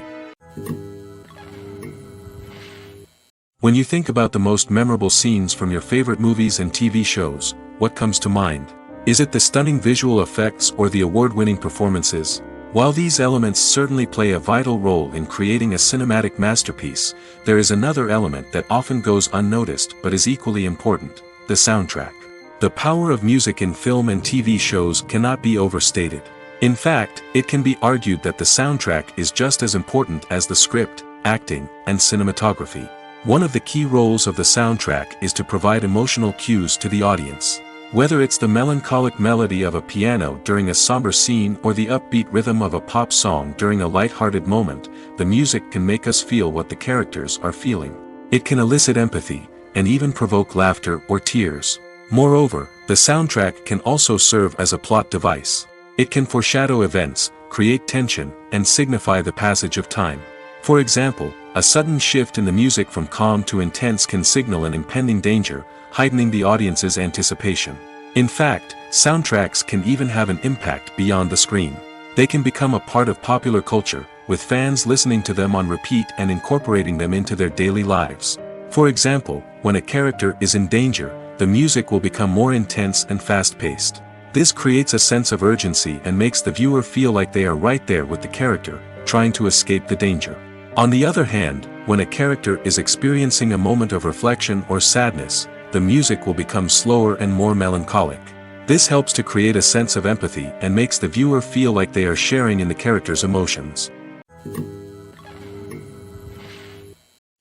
When you think about the most memorable scenes from your favorite movies and TV shows, what comes to mind? Is it the stunning visual effects or the award-winning performances? While these elements certainly play a vital role in creating a cinematic masterpiece, there is another element that often goes unnoticed but is equally important: the soundtrack. The power of music in film and TV shows cannot be overstated. In fact, it can be argued that the soundtrack is just as important as the script, acting, and cinematography. One of the key roles of the soundtrack is to provide emotional cues to the audience. Whether it's the melancholic melody of a piano during a somber scene or the upbeat rhythm of a pop song during a light-hearted moment, the music can make us feel what the characters are feeling. It can elicit empathy, and even provoke laughter or tears. Moreover, the soundtrack can also serve as a plot device. It can foreshadow events, create tension, and signify the passage of time. For example, a sudden shift in the music from calm to intense can signal an impending danger, heightening the audience's anticipation. In fact, soundtracks can even have an impact beyond the screen. They can become a part of popular culture, with fans listening to them on repeat and incorporating them into their daily lives. For example, when a character is in danger, the music will become more intense and fast-paced. This creates a sense of urgency and makes the viewer feel like they are right there with the character, trying to escape the danger. On the other hand, when a character is experiencing a moment of reflection or sadness, the music will become slower and more melancholic. This helps to create a sense of empathy and makes the viewer feel like they are sharing in the character's emotions.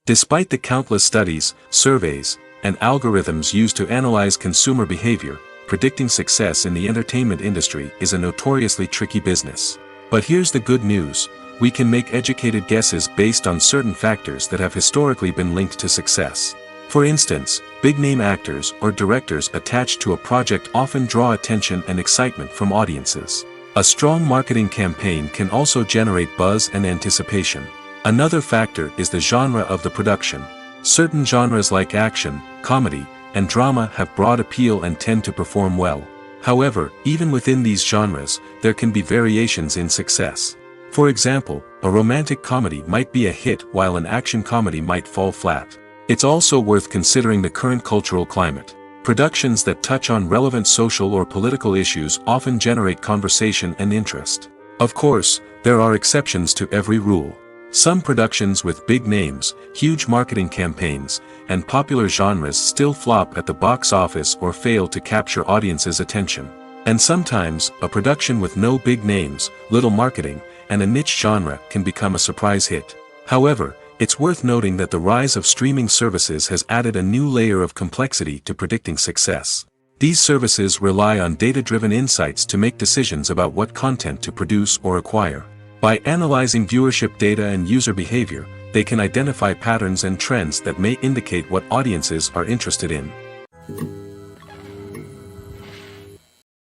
Despite the countless studies, surveys, and algorithms used to analyze consumer behavior, predicting success in the entertainment industry is a notoriously tricky business. But here's the good news: we can make educated guesses based on certain factors that have historically been linked to success. For instance, big-name actors or directors attached to a project often draw attention and excitement from audiences. A strong marketing campaign can also generate buzz and anticipation. Another factor is the genre of the production. Certain genres like action, comedy, and drama have broad appeal and tend to perform well. However, even within these genres, there can be variations in success. For example, a romantic comedy might be a hit while an action comedy might fall flat. It's also worth considering the current cultural climate. Productions that touch on relevant social or political issues often generate conversation and interest. Of course, there are exceptions to every rule. Some productions with big names, huge marketing campaigns, and popular genres still flop at the box office or fail to capture audiences' attention. And sometimes, a production with no big names, little marketing, and a niche genre can become a surprise hit. However, it's worth noting that the rise of streaming services has added a new layer of complexity to predicting success. These services rely on data-driven insights to make decisions about what content to produce or acquire. By analyzing viewership data and user behavior, they can identify patterns and trends that may indicate what audiences are interested in.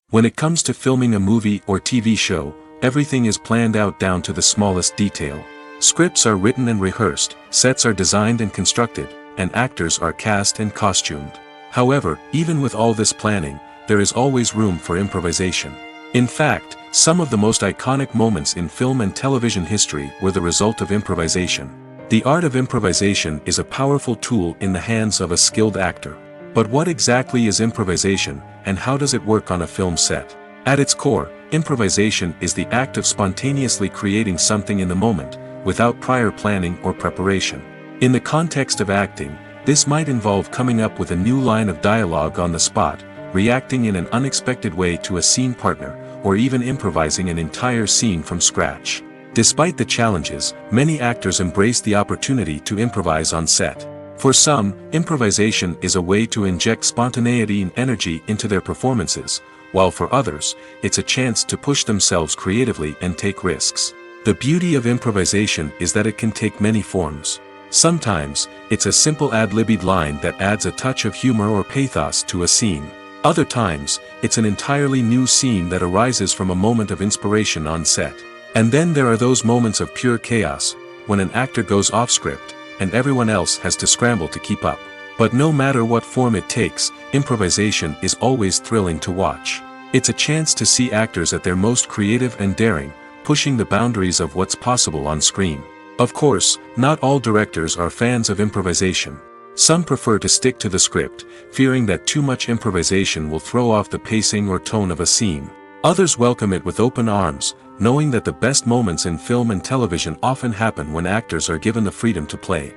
When it comes to filming a movie or TV show, everything is planned out down to the smallest detail. Scripts are written and rehearsed, sets are designed and constructed, and actors are cast and costumed. However, even with all this planning, there is always room for improvisation. In fact, some of the most iconic moments in film and television history were the result of improvisation. The art of improvisation is a powerful tool in the hands of a skilled actor. But what exactly is improvisation, and how does it work on a film set? At its core, improvisation is the act of spontaneously creating something in the moment, without prior planning or preparation. In the context of acting, this might involve coming up with a new line of dialogue on the spot, reacting in an unexpected way to a scene partner, or even improvising an entire scene from scratch. Despite the challenges, many actors embrace the opportunity to improvise on set. For some, improvisation is a way to inject spontaneity and energy into their performances, while for others, it's a chance to push themselves creatively and take risks. The beauty of improvisation is that it can take many forms. Sometimes, it's a simple ad-libbed line that adds a touch of humor or pathos to a scene. Other times, it's an entirely new scene that arises from a moment of inspiration on set. And then there are those moments of pure chaos, when an actor goes off script, and everyone else has to scramble to keep up. But no matter what form it takes, improvisation is always thrilling to watch. It's a chance to see actors at their most creative and daring, pushing the boundaries of what's possible on screen. Of course, not all directors are fans of improvisation. Some prefer to stick to the script, fearing that too much improvisation will throw off the pacing or tone of a scene. Others welcome it with open arms, knowing that the best moments in film and television often happen when actors are given the freedom to play.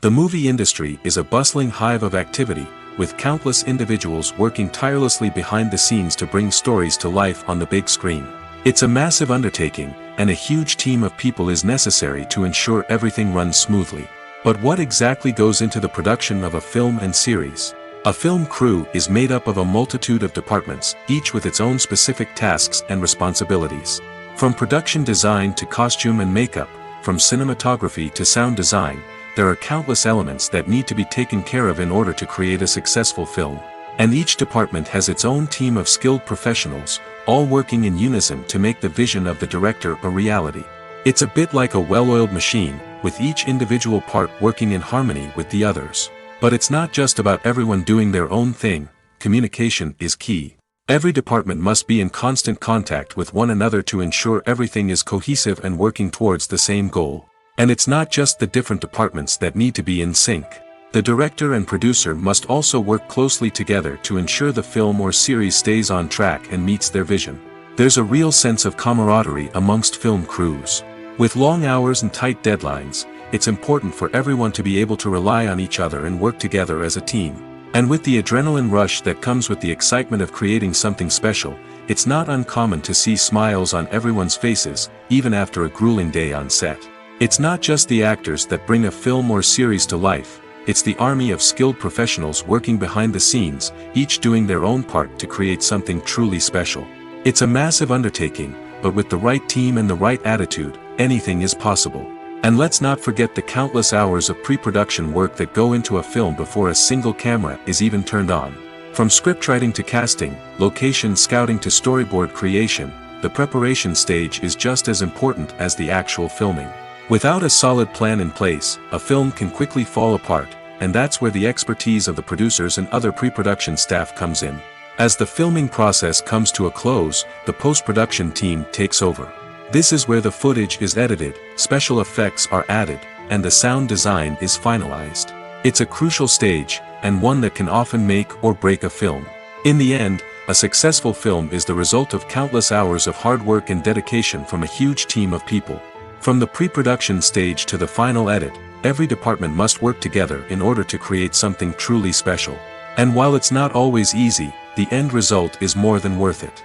The movie industry is a bustling hive of activity, with countless individuals working tirelessly behind the scenes to bring stories to life on the big screen. It's a massive undertaking, and a huge team of people is necessary to ensure everything runs smoothly. But what exactly goes into the production of a film and series? A film crew is made up of a multitude of departments, each with its own specific tasks and responsibilities. From production design to costume and makeup, from cinematography to sound design, there are countless elements that need to be taken care of in order to create a successful film. And each department has its own team of skilled professionals, all working in unison to make the vision of the director a reality. It's a bit like a well-oiled machine, with each individual part working in harmony with the others. But it's not just about everyone doing their own thing. Communication is key. Every department must be in constant contact with one another to ensure everything is cohesive and working towards the same goal. And it's not just the different departments that need to be in sync. The director and producer must also work closely together to ensure the film or series stays on track and meets their vision. There's a real sense of camaraderie amongst film crews. With long hours and tight deadlines, it's important for everyone to be able to rely on each other and work together as a team. And with the adrenaline rush that comes with the excitement of creating something special, it's not uncommon to see smiles on everyone's faces, even after a grueling day on set. It's not just the actors that bring a film or series to life. It's the army of skilled professionals working behind the scenes, each doing their own part to create something truly special. It's a massive undertaking, but with the right team and the right attitude, anything is possible. And let's not forget the countless hours of pre-production work that go into a film before a single camera is even turned on. From scriptwriting to casting, location scouting to storyboard creation, the preparation stage is just as important as the actual filming. Without a solid plan in place, a film can quickly fall apart, and that's where the expertise of the producers and other pre-production staff comes in. As the filming process comes to a close, the post-production team takes over. This is where the footage is edited, special effects are added, and the sound design is finalized. It's a crucial stage, and one that can often make or break a film. In the end, a successful film is the result of countless hours of hard work and dedication from a huge team of people. From the pre-production stage to the final edit, every department must work together in order to create something truly special. And while it's not always easy, the end result is more than worth it.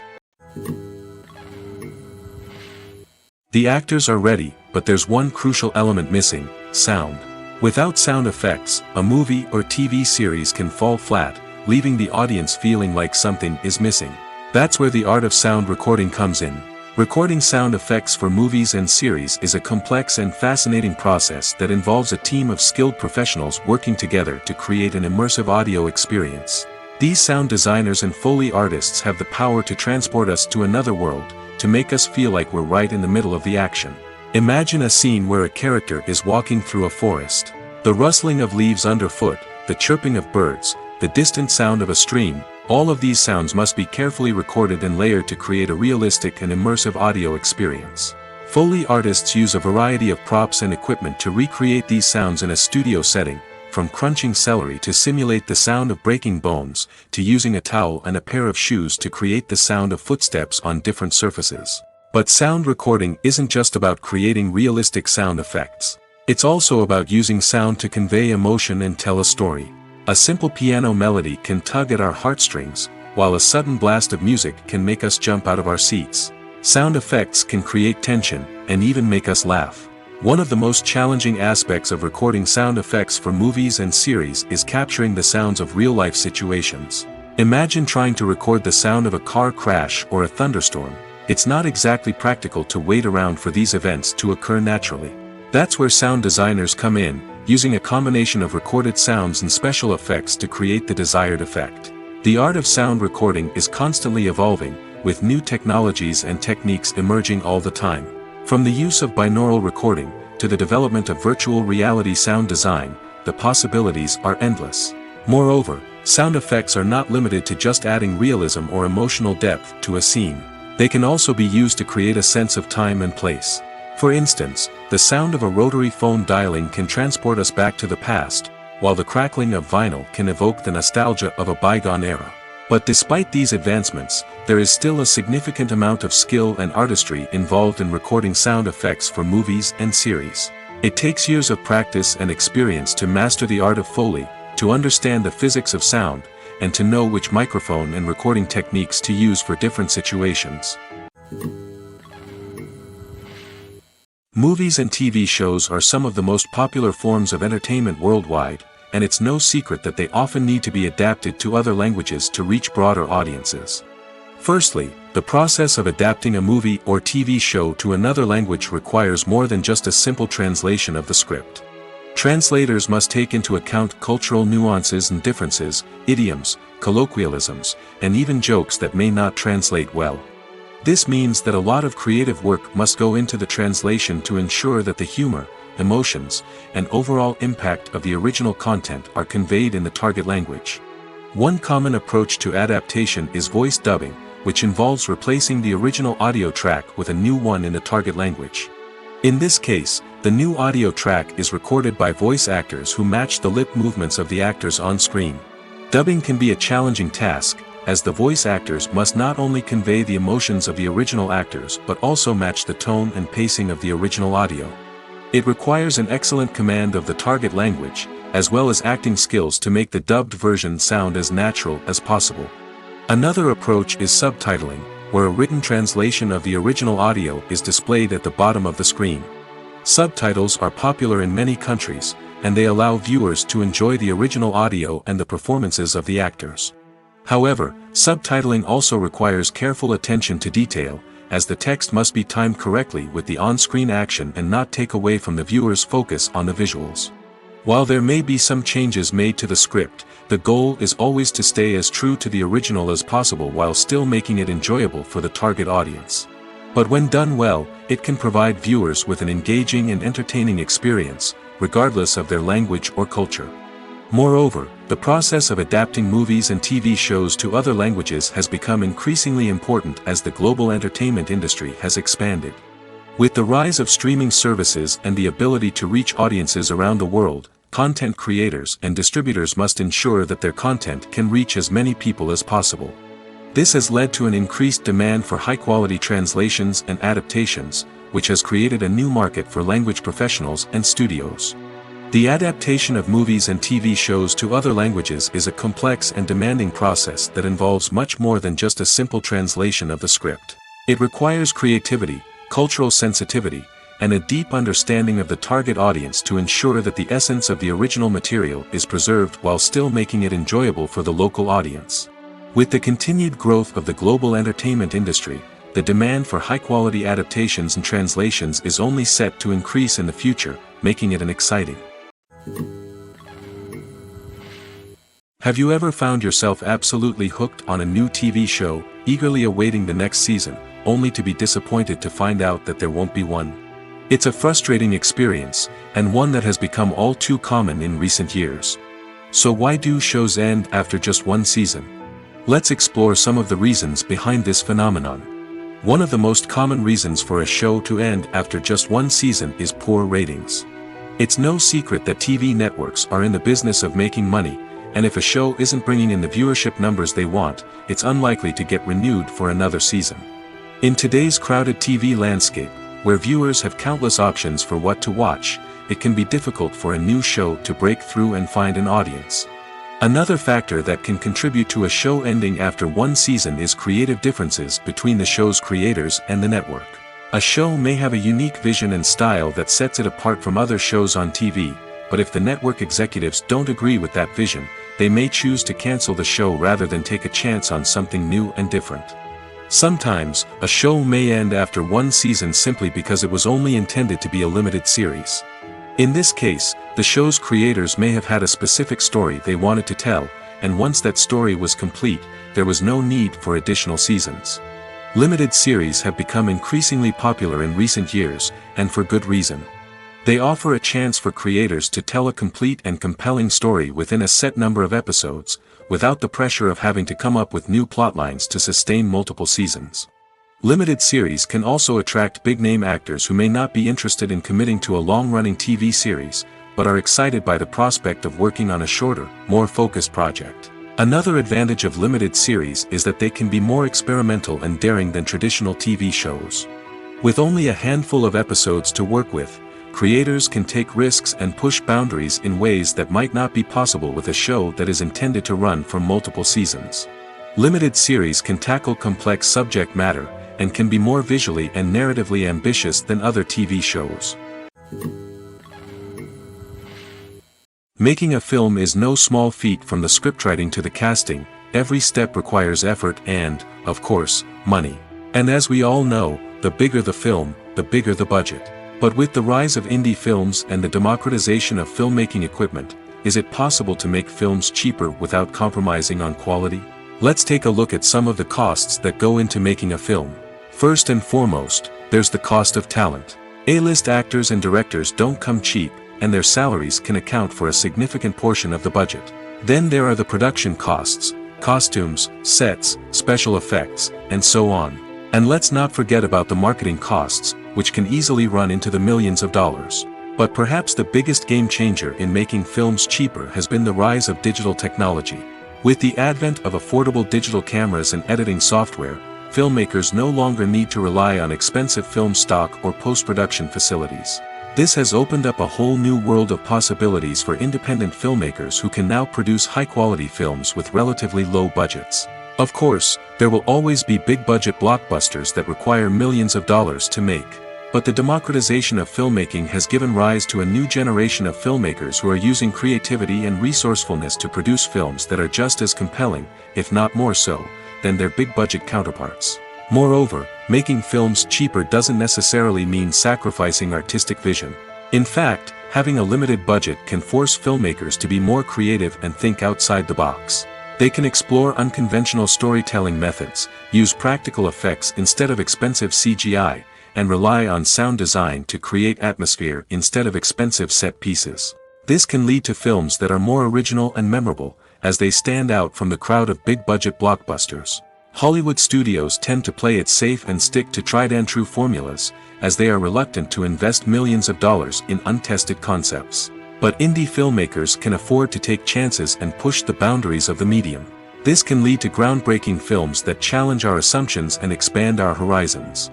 The actors are ready, but there's one crucial element missing: sound. Without sound effects, a movie or TV series can fall flat, leaving the audience feeling like something is missing. That's where the art of sound recording comes in. Recording sound effects for movies and series is a complex and fascinating process that involves a team of skilled professionals working together to create an immersive audio experience. These sound designers and Foley artists have the power to transport us to another world, to make us feel like we're right in the middle of the action. Imagine a scene where a character is walking through a forest. The rustling of leaves underfoot, the chirping of birds, the distant sound of a stream, all of these sounds must be carefully recorded and layered to create a realistic and immersive audio experience. Foley artists use a variety of props and equipment to recreate these sounds in a studio setting, from crunching celery to simulate the sound of breaking bones, to using a towel and a pair of shoes to create the sound of footsteps on different surfaces. But sound recording isn't just about creating realistic sound effects. It's also about using sound to convey emotion and tell a story. A simple piano melody can tug at our heartstrings, while a sudden blast of music can make us jump out of our seats. Sound effects can create tension, and even make us laugh. One of the most challenging aspects of recording sound effects for movies and series is capturing the sounds of real-life situations. Imagine trying to record the sound of a car crash or a thunderstorm. It's not exactly practical to wait around for these events to occur naturally. That's where sound designers come in, using a combination of recorded sounds and special effects to create the desired effect. The art of sound recording is constantly evolving, with new technologies and techniques emerging all the time. From the use of binaural recording, to the development of virtual reality sound design, the possibilities are endless. Moreover, sound effects are not limited to just adding realism or emotional depth to a scene. They can also be used to create a sense of time and place. For instance, the sound of a rotary phone dialing can transport us back to the past, while the crackling of vinyl can evoke the nostalgia of a bygone era. But despite these advancements, there is still a significant amount of skill and artistry involved in recording sound effects for movies and series. It takes years of practice and experience to master the art of Foley, to understand the physics of sound, and to know which microphone and recording techniques to use for different situations. Movies and TV shows are some of the most popular forms of entertainment worldwide, and it's no secret that they often need to be adapted to other languages to reach broader audiences. Firstly, the process of adapting a movie or TV show to another language requires more than just a simple translation of the script. Translators must take into account cultural nuances and differences, idioms, colloquialisms, and even jokes that may not translate well. This means that a lot of creative work must go into the translation to ensure that the humor, emotions, and overall impact of the original content are conveyed in the target language. One common approach to adaptation is voice dubbing, which involves replacing the original audio track with a new one in the target language. In this case, the new audio track is recorded by voice actors who match the lip movements of the actors on screen. Dubbing can be a challenging task, as the voice actors must not only convey the emotions of the original actors but also match the tone and pacing of the original audio. It requires an excellent command of the target language, as well as acting skills to make the dubbed version sound as natural as possible. Another approach is subtitling, where a written translation of the original audio is displayed at the bottom of the screen. Subtitles are popular in many countries, and they allow viewers to enjoy the original audio and the performances of the actors. However, subtitling also requires careful attention to detail, as the text must be timed correctly with the on-screen action and not take away from the viewer's focus on the visuals. While there may be some changes made to the script, the goal is always to stay as true to the original as possible while still making it enjoyable for the target audience. But when done well, it can provide viewers with an engaging and entertaining experience, regardless of their language or culture. Moreover, the process of adapting movies and TV shows to other languages has become increasingly important as the global entertainment industry has expanded. With the rise of streaming services and the ability to reach audiences around the world, content creators and distributors must ensure that their content can reach as many people as possible. This has led to an increased demand for high-quality translations and adaptations, which has created a new market for language professionals and studios. The adaptation of movies and TV shows to other languages is a complex and demanding process that involves much more than just a simple translation of the script. It requires creativity, cultural sensitivity, and a deep understanding of the target audience to ensure that the essence of the original material is preserved while still making it enjoyable for the local audience. With the continued growth of the global entertainment industry, the demand for high-quality adaptations and translations is only set to increase in the future, making it an exciting. Have you ever found yourself absolutely hooked on a new TV show, eagerly awaiting the next season, only to be disappointed to find out that there won't be one? It's a frustrating experience, and one that has become all too common in recent years. So why do shows end after just one season? Let's explore some of the reasons behind this phenomenon. One of the most common reasons for a show to end after just one season is poor ratings. It's no secret that TV networks are in the business of making money, and if a show isn't bringing in the viewership numbers they want, it's unlikely to get renewed for another season. In today's crowded TV landscape, where viewers have countless options for what to watch, it can be difficult for a new show to break through and find an audience. Another factor that can contribute to a show ending after one season is creative differences between the show's creators and the network. A show may have a unique vision and style that sets it apart from other shows on TV, but if the network executives don't agree with that vision, they may choose to cancel the show rather than take a chance on something new and different. Sometimes, a show may end after one season simply because it was only intended to be a limited series. In this case, the show's creators may have had a specific story they wanted to tell, and once that story was complete, there was no need for additional seasons. Limited series have become increasingly popular in recent years, and for good reason. They offer a chance for creators to tell a complete and compelling story within a set number of episodes, without the pressure of having to come up with new plotlines to sustain multiple seasons. Limited series can also attract big-name actors who may not be interested in committing to a long-running TV series, but are excited by the prospect of working on a shorter, more focused project. Another advantage of limited series is that they can be more experimental and daring than traditional TV shows. With only a handful of episodes to work with, creators can take risks and push boundaries in ways that might not be possible with a show that is intended to run for multiple seasons. Limited series can tackle complex subject matter, and can be more visually and narratively ambitious than other TV shows. Making a film is no small feat. From the scriptwriting to the casting, every step requires effort and, of course, money. And as we all know, the bigger the film, the bigger the budget. But with the rise of indie films and the democratization of filmmaking equipment, is it possible to make films cheaper without compromising on quality? Let's take a look at some of the costs that go into making a film. First and foremost, there's the cost of talent. A-list actors and directors don't come cheap, and their salaries can account for a significant portion of the budget. Then there are the production costs, costumes, sets, special effects, and so on. And let's not forget about the marketing costs, which can easily run into the millions of dollars. But perhaps the biggest game changer in making films cheaper has been the rise of digital technology. With the advent of affordable digital cameras and editing software, filmmakers no longer need to rely on expensive film stock or post-production facilities. This has opened up a whole new world of possibilities for independent filmmakers who can now produce high-quality films with relatively low budgets. Of course, there will always be big-budget blockbusters that require millions of dollars to make. But the democratization of filmmaking has given rise to a new generation of filmmakers who are using creativity and resourcefulness to produce films that are just as compelling, if not more so, than their big-budget counterparts. Moreover, making films cheaper doesn't necessarily mean sacrificing artistic vision. In fact, having a limited budget can force filmmakers to be more creative and think outside the box. They can explore unconventional storytelling methods, use practical effects instead of expensive CGI, and rely on sound design to create atmosphere instead of expensive set pieces. This can lead to films that are more original and memorable, as they stand out from the crowd of big-budget blockbusters. Hollywood studios tend to play it safe and stick to tried-and-true formulas, as they are reluctant to invest millions of dollars in untested concepts. But indie filmmakers can afford to take chances and push the boundaries of the medium. This can lead to groundbreaking films that challenge our assumptions and expand our horizons.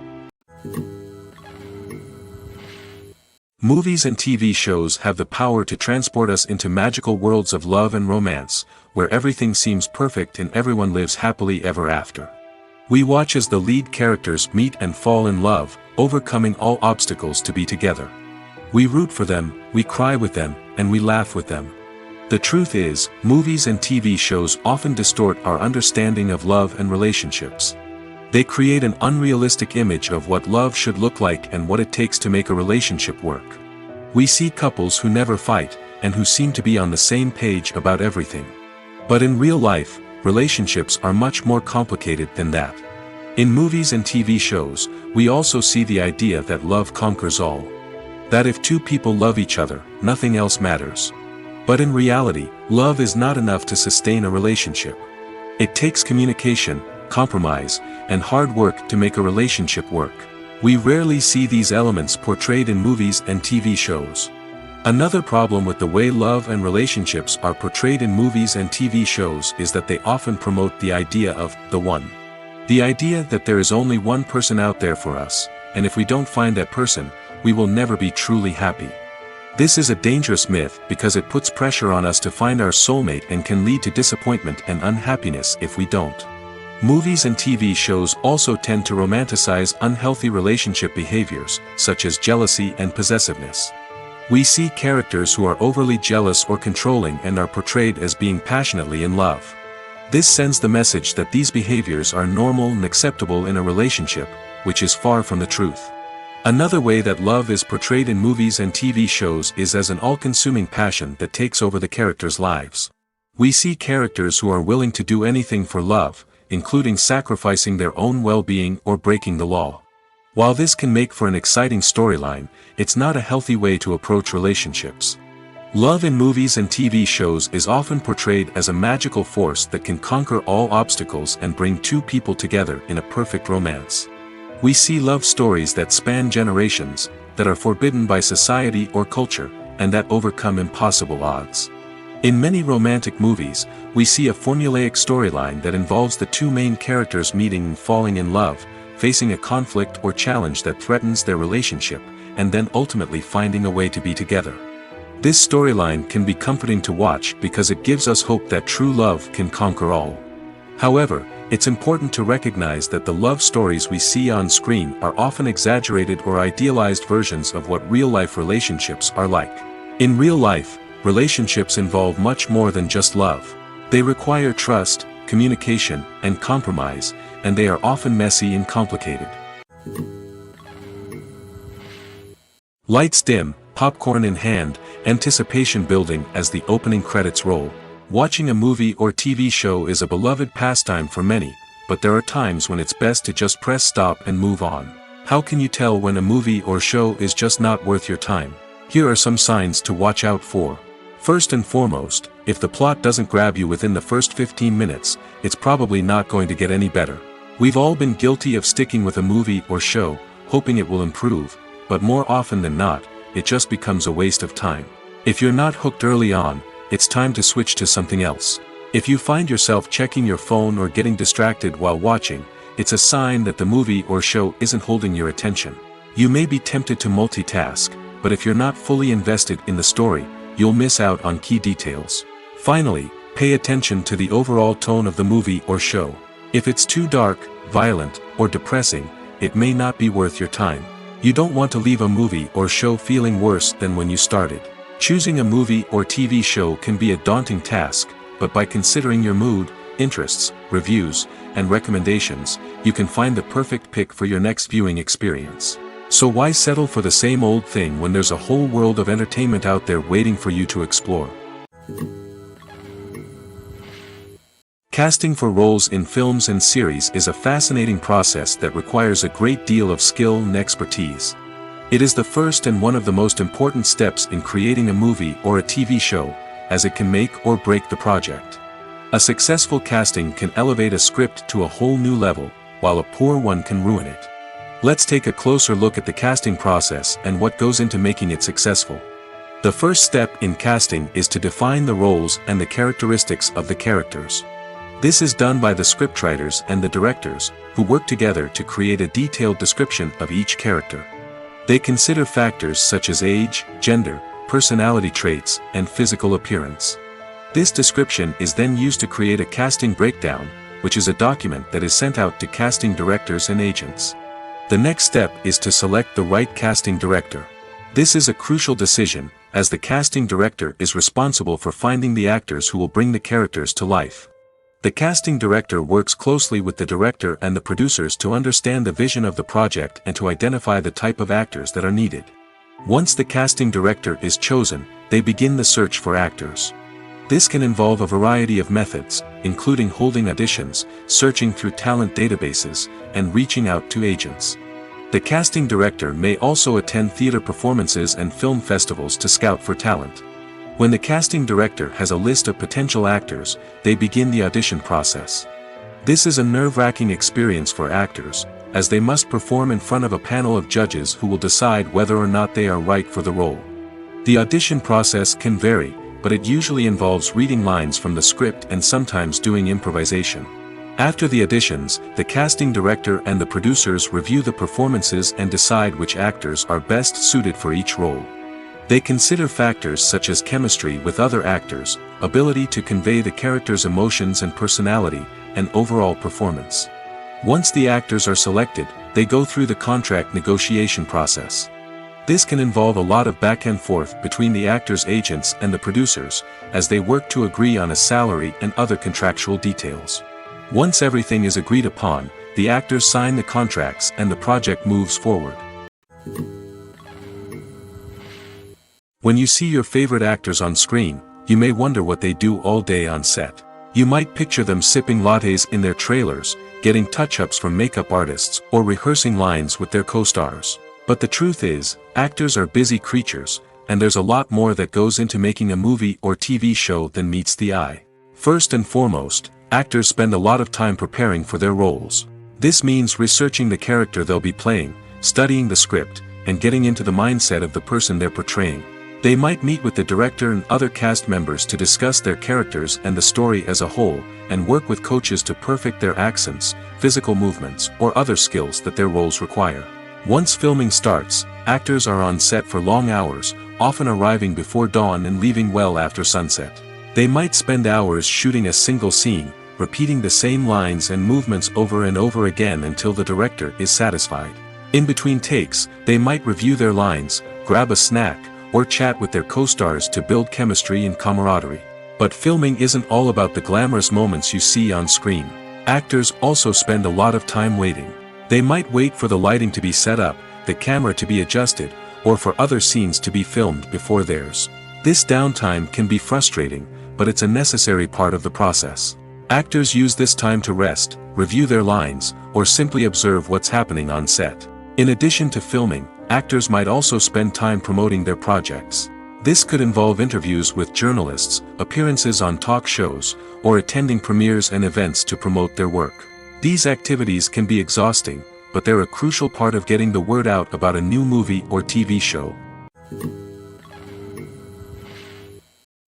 Movies and TV shows have the power to transport us into magical worlds of love and romance, where everything seems perfect and everyone lives happily ever after. We watch as the lead characters meet and fall in love, overcoming all obstacles to be together. We root for them, we cry with them, and we laugh with them. The truth is, movies and TV shows often distort our understanding of love and relationships. They create an unrealistic image of what love should look like and what it takes to make a relationship work. We see couples who never fight, and who seem to be on the same page about everything. But in real life, relationships are much more complicated than that. In movies and TV shows, we also see the idea that love conquers all. That if two people love each other, nothing else matters. But in reality, love is not enough to sustain a relationship. It takes communication, compromise, and hard work to make a relationship work. We rarely see these elements portrayed in movies and TV shows. Another problem with the way love and relationships are portrayed in movies and TV shows is that they often promote the idea of the one. The idea that there is only one person out there for us, and if we don't find that person, we will never be truly happy. This is a dangerous myth because it puts pressure on us to find our soulmate and can lead to disappointment and unhappiness if we don't. Movies and TV shows also tend to romanticize unhealthy relationship behaviors, such as jealousy and possessiveness. We see characters who are overly jealous or controlling and are portrayed as being passionately in love. This sends the message that these behaviors are normal and acceptable in a relationship, which is far from the truth. Another way that love is portrayed in movies and TV shows is as an all-consuming passion that takes over the characters' lives. We see characters who are willing to do anything for love, including sacrificing their own well-being or breaking the law. While this can make for an exciting storyline, it's not a healthy way to approach relationships. Love in movies and TV shows is often portrayed as a magical force that can conquer all obstacles and bring two people together in a perfect romance. We see love stories that span generations, that are forbidden by society or culture, and that overcome impossible odds. In many romantic movies, we see a formulaic storyline that involves the two main characters meeting and falling in love, facing a conflict or challenge that threatens their relationship, and then ultimately finding a way to be together. This storyline can be comforting to watch because it gives us hope that true love can conquer all. However, it's important to recognize that the love stories we see on screen are often exaggerated or idealized versions of what real-life relationships are like. In real life, relationships involve much more than just love. They require trust, communication, and compromise, and they are often messy and complicated. Lights dim, popcorn in hand, anticipation building as the opening credits roll. Watching a movie or TV show is a beloved pastime for many, but there are times when it's best to just press stop and move on. How can you tell when a movie or show is just not worth your time? Here are some signs to watch out for. First and foremost, if the plot doesn't grab you within the first 15 minutes, it's probably not going to get any better. We've all been guilty of sticking with a movie or show, hoping it will improve, but more often than not, it just becomes a waste of time. If you're not hooked early on, it's time to switch to something else. If you find yourself checking your phone or getting distracted while watching, it's a sign that the movie or show isn't holding your attention. You may be tempted to multitask, but if you're not fully invested in the story, you'll miss out on key details. Finally, pay attention to the overall tone of the movie or show. If it's too dark, violent, or depressing, it may not be worth your time. You don't want to leave a movie or show feeling worse than when you started. Choosing a movie or TV show can be a daunting task, but by considering your mood, interests, reviews, and recommendations, you can find the perfect pick for your next viewing experience. So why settle for the same old thing when there's a whole world of entertainment out there waiting for you to explore? Casting for roles in films and series is a fascinating process that requires a great deal of skill and expertise. It is the first and one of the most important steps in creating a movie or a TV show, as it can make or break the project. A successful casting can elevate a script to a whole new level, while a poor one can ruin it. Let's take a closer look at the casting process and what goes into making it successful. The first step in casting is to define the roles and the characteristics of the characters. This is done by the scriptwriters and the directors, who work together to create a detailed description of each character. They consider factors such as age, gender, personality traits, and physical appearance. This description is then used to create a casting breakdown, which is a document that is sent out to casting directors and agents. The next step is to select the right casting director. This is a crucial decision, as the casting director is responsible for finding the actors who will bring the characters to life. The casting director works closely with the director and the producers to understand the vision of the project and to identify the type of actors that are needed. Once the casting director is chosen, they begin the search for actors. This can involve a variety of methods, including holding auditions, searching through talent databases, and reaching out to agents. The casting director may also attend theater performances and film festivals to scout for talent. When the casting director has a list of potential actors, they begin the audition process. This is a nerve-wracking experience for actors, as they must perform in front of a panel of judges who will decide whether or not they are right for the role. The audition process can vary, but it usually involves reading lines from the script and sometimes doing improvisation. After the auditions, the casting director and the producers review the performances and decide which actors are best suited for each role. They consider factors such as chemistry with other actors, ability to convey the character's emotions and personality, and overall performance. Once the actors are selected, they go through the contract negotiation process. This can involve a lot of back and forth between the actors' agents and the producers, as they work to agree on a salary and other contractual details. Once everything is agreed upon, the actors sign the contracts and the project moves forward. When you see your favorite actors on screen, you may wonder what they do all day on set. You might picture them sipping lattes in their trailers, getting touch-ups from makeup artists, or rehearsing lines with their co-stars. But the truth is, actors are busy creatures, and there's a lot more that goes into making a movie or TV show than meets the eye. First and foremost, actors spend a lot of time preparing for their roles. This means researching the character they'll be playing, studying the script, and getting into the mindset of the person they're portraying. They might meet with the director and other cast members to discuss their characters and the story as a whole, and work with coaches to perfect their accents, physical movements, or other skills that their roles require. Once filming starts, actors are on set for long hours, often arriving before dawn and leaving well after sunset. They might spend hours shooting a single scene, repeating the same lines and movements over and over again until the director is satisfied. In between takes, they might review their lines, grab a snack, or chat with their co-stars to build chemistry and camaraderie. But filming isn't all about the glamorous moments you see on screen. Actors also spend a lot of time waiting. They might wait for the lighting to be set up, the camera to be adjusted, or for other scenes to be filmed before theirs. This downtime can be frustrating, but it's a necessary part of the process. Actors use this time to rest, review their lines, or simply observe what's happening on set. In addition to filming, actors might also spend time promoting their projects. This could involve interviews with journalists, appearances on talk shows, or attending premieres and events to promote their work. These activities can be exhausting, but they're a crucial part of getting the word out about a new movie or TV show.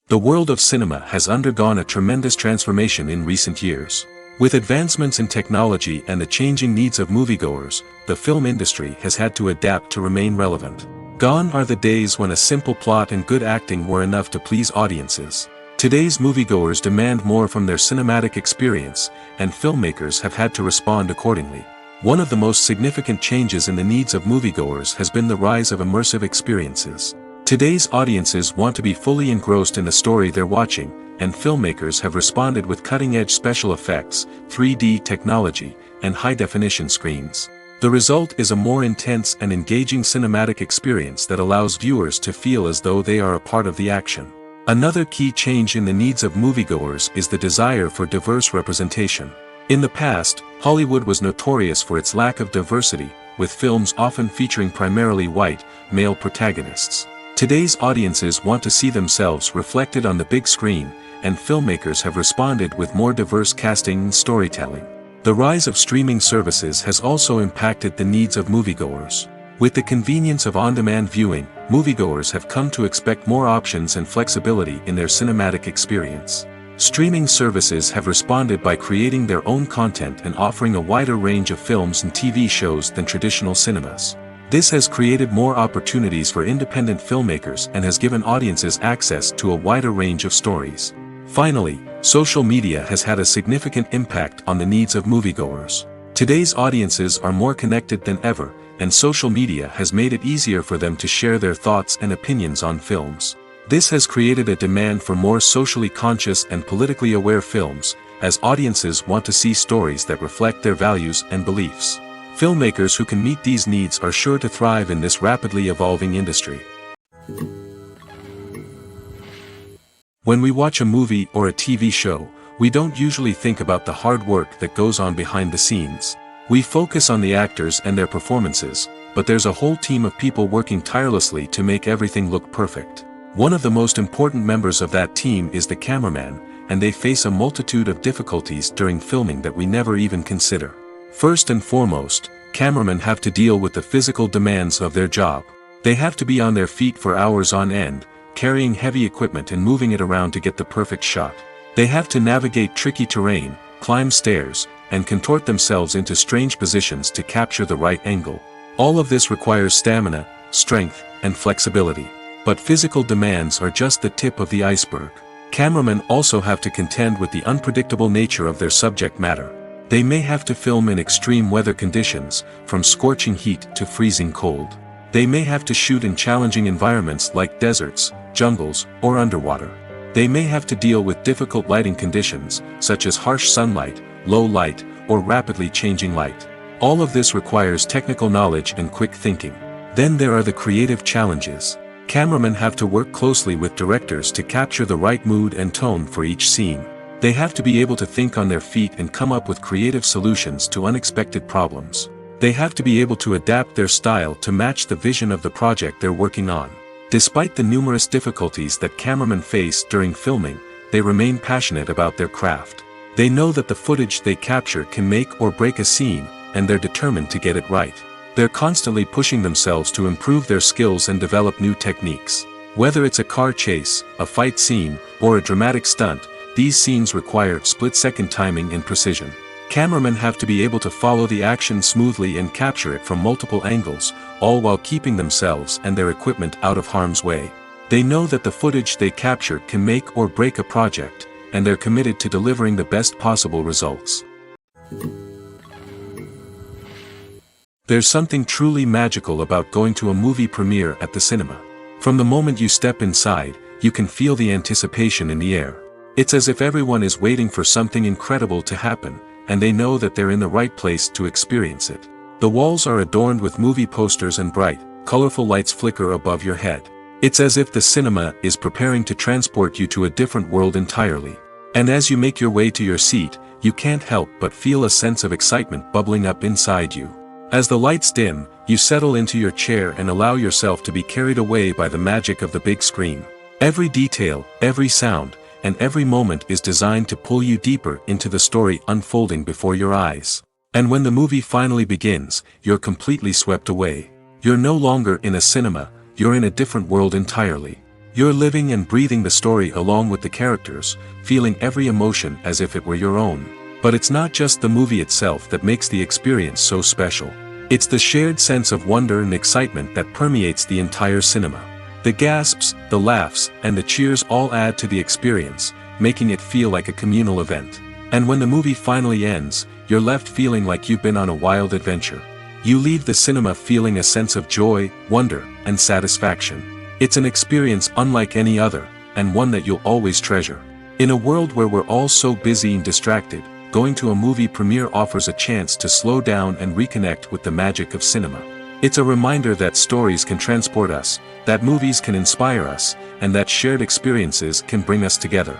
The world of cinema has undergone a tremendous transformation in recent years. With advancements in technology and the changing needs of moviegoers, the film industry has had to adapt to remain relevant. Gone are the days when a simple plot and good acting were enough to please audiences. Today's moviegoers demand more from their cinematic experience, and filmmakers have had to respond accordingly. One of the most significant changes in the needs of moviegoers has been the rise of immersive experiences. Today's audiences want to be fully engrossed in the story they're watching, and filmmakers have responded with cutting-edge special effects, 3D technology, and high-definition screens. The result is a more intense and engaging cinematic experience that allows viewers to feel as though they are a part of the action. Another key change in the needs of moviegoers is the desire for diverse representation. In the past, Hollywood was notorious for its lack of diversity, with films often featuring primarily white, male protagonists. Today's audiences want to see themselves reflected on the big screen, and filmmakers have responded with more diverse casting and storytelling. The rise of streaming services has also impacted the needs of moviegoers. With the convenience of on-demand viewing, moviegoers have come to expect more options and flexibility in their cinematic experience. Streaming services have responded by creating their own content and offering a wider range of films and TV shows than traditional cinemas. This has created more opportunities for independent filmmakers and has given audiences access to a wider range of stories. Finally, social media has had a significant impact on the needs of moviegoers. Today's audiences are more connected than ever, and social media has made it easier for them to share their thoughts and opinions on films. This has created a demand for more socially conscious and politically aware films, as audiences want to see stories that reflect their values and beliefs. Filmmakers who can meet these needs are sure to thrive in this rapidly evolving industry. When we watch a movie or a TV show, we don't usually think about the hard work that goes on behind the scenes. We focus on the actors and their performances, but there's a whole team of people working tirelessly to make everything look perfect. One of the most important members of that team is the cameraman, and they face a multitude of difficulties during filming that we never even consider. First and foremost, cameramen have to deal with the physical demands of their job. They have to be on their feet for hours on end, carrying heavy equipment and moving it around to get the perfect shot. They have to navigate tricky terrain, climb stairs, and contort themselves into strange positions to capture the right angle. All of this requires stamina, strength, and flexibility. But physical demands are just the tip of the iceberg. Cameramen also have to contend with the unpredictable nature of their subject matter. They may have to film in extreme weather conditions, from scorching heat to freezing cold. They may have to shoot in challenging environments like deserts, jungles, or underwater. They may have to deal with difficult lighting conditions, such as harsh sunlight, low light, or rapidly changing light. All of this requires technical knowledge and quick thinking. Then there are the creative challenges. Cameramen have to work closely with directors to capture the right mood and tone for each scene. They have to be able to think on their feet and come up with creative solutions to unexpected problems. They have to be able to adapt their style to match the vision of the project they're working on. Despite the numerous difficulties that cameramen face during filming, they remain passionate about their craft. They know that the footage they capture can make or break a scene, and they're determined to get it right. They're constantly pushing themselves to improve their skills and develop new techniques. Whether it's a car chase, a fight scene, or a dramatic stunt, these scenes require split-second timing and precision. Cameramen have to be able to follow the action smoothly and capture it from multiple angles, all while keeping themselves and their equipment out of harm's way. They know that the footage they capture can make or break a project, and they're committed to delivering the best possible results. There's something truly magical about going to a movie premiere at the cinema. From the moment you step inside, you can feel the anticipation in the air. It's as if everyone is waiting for something incredible to happen, and they know that they're in the right place to experience it. The walls are adorned with movie posters and bright, colorful lights flicker above your head. It's as if the cinema is preparing to transport you to a different world entirely. And as you make your way to your seat, you can't help but feel a sense of excitement bubbling up inside you. As the lights dim, you settle into your chair and allow yourself to be carried away by the magic of the big screen. Every detail, every sound, and every moment is designed to pull you deeper into the story unfolding before your eyes. And when the movie finally begins, you're completely swept away. You're no longer in a cinema, you're in a different world entirely. You're living and breathing the story along with the characters, feeling every emotion as if it were your own. But it's not just the movie itself that makes the experience so special. It's the shared sense of wonder and excitement that permeates the entire cinema. The gasps, the laughs, and the cheers all add to the experience, making it feel like a communal event. And when the movie finally ends, you're left feeling like you've been on a wild adventure. You leave the cinema feeling a sense of joy, wonder, and satisfaction. It's an experience unlike any other, and one that you'll always treasure. In a world where we're all so busy and distracted, going to a movie premiere offers a chance to slow down and reconnect with the magic of cinema. It's a reminder that stories can transport us, that movies can inspire us, and that shared experiences can bring us together.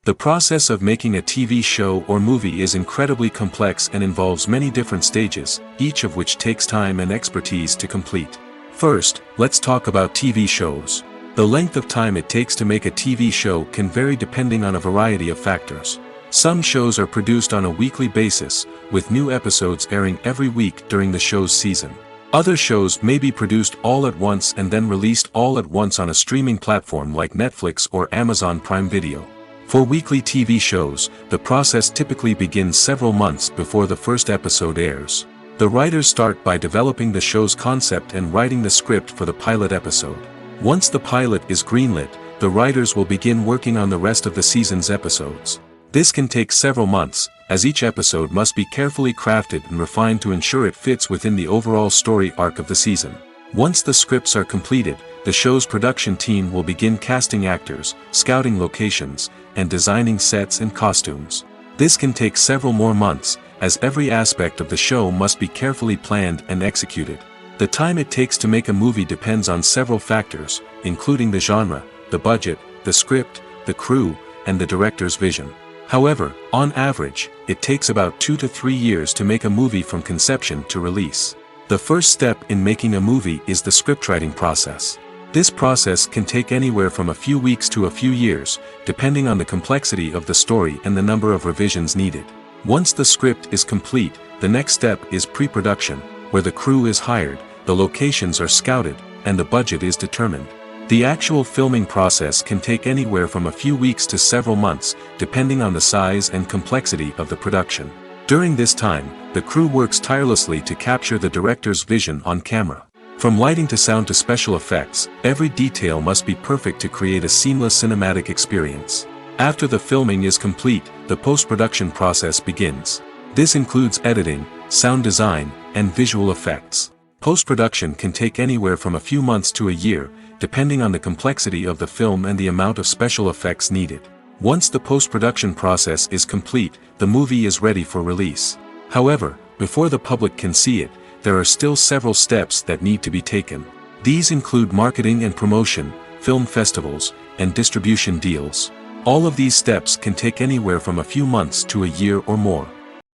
The process of making a TV show or movie is incredibly complex and involves many different stages, each of which takes time and expertise to complete. First, let's talk about TV shows. The length of time it takes to make a TV show can vary depending on a variety of factors. Some shows are produced on a weekly basis, with new episodes airing every week during the show's season. Other shows may be produced all at once and then released all at once on a streaming platform like Netflix or Amazon Prime Video. For weekly TV shows, the process typically begins several months before the first episode airs. The writers start by developing the show's concept and writing the script for the pilot episode. Once the pilot is greenlit, the writers will begin working on the rest of the season's episodes. This can take several months, as each episode must be carefully crafted and refined to ensure it fits within the overall story arc of the season. Once the scripts are completed, the show's production team will begin casting actors, scouting locations, and designing sets and costumes. This can take several more months, as every aspect of the show must be carefully planned and executed. The time it takes to make a movie depends on several factors, including the genre, the budget, the script, the crew, and the director's vision. However, on average, it takes about 2 to 3 years to make a movie from conception to release. The first step in making a movie is the scriptwriting process. This process can take anywhere from a few weeks to a few years, depending on the complexity of the story and the number of revisions needed. Once the script is complete, the next step is pre-production, where the crew is hired, the locations are scouted, and the budget is determined. The actual filming process can take anywhere from a few weeks to several months, depending on the size and complexity of the production. During this time, the crew works tirelessly to capture the director's vision on camera. From lighting to sound to special effects, every detail must be perfect to create a seamless cinematic experience. After the filming is complete, the post-production process begins. This includes editing, sound design, and visual effects. Post-production can take anywhere from a few months to a year, depending on the complexity of the film and the amount of special effects needed. Once the post-production process is complete, the movie is ready for release. However, before the public can see it, there are still several steps that need to be taken. These include marketing and promotion, film festivals, and distribution deals. All of these steps can take anywhere from a few months to a year or more.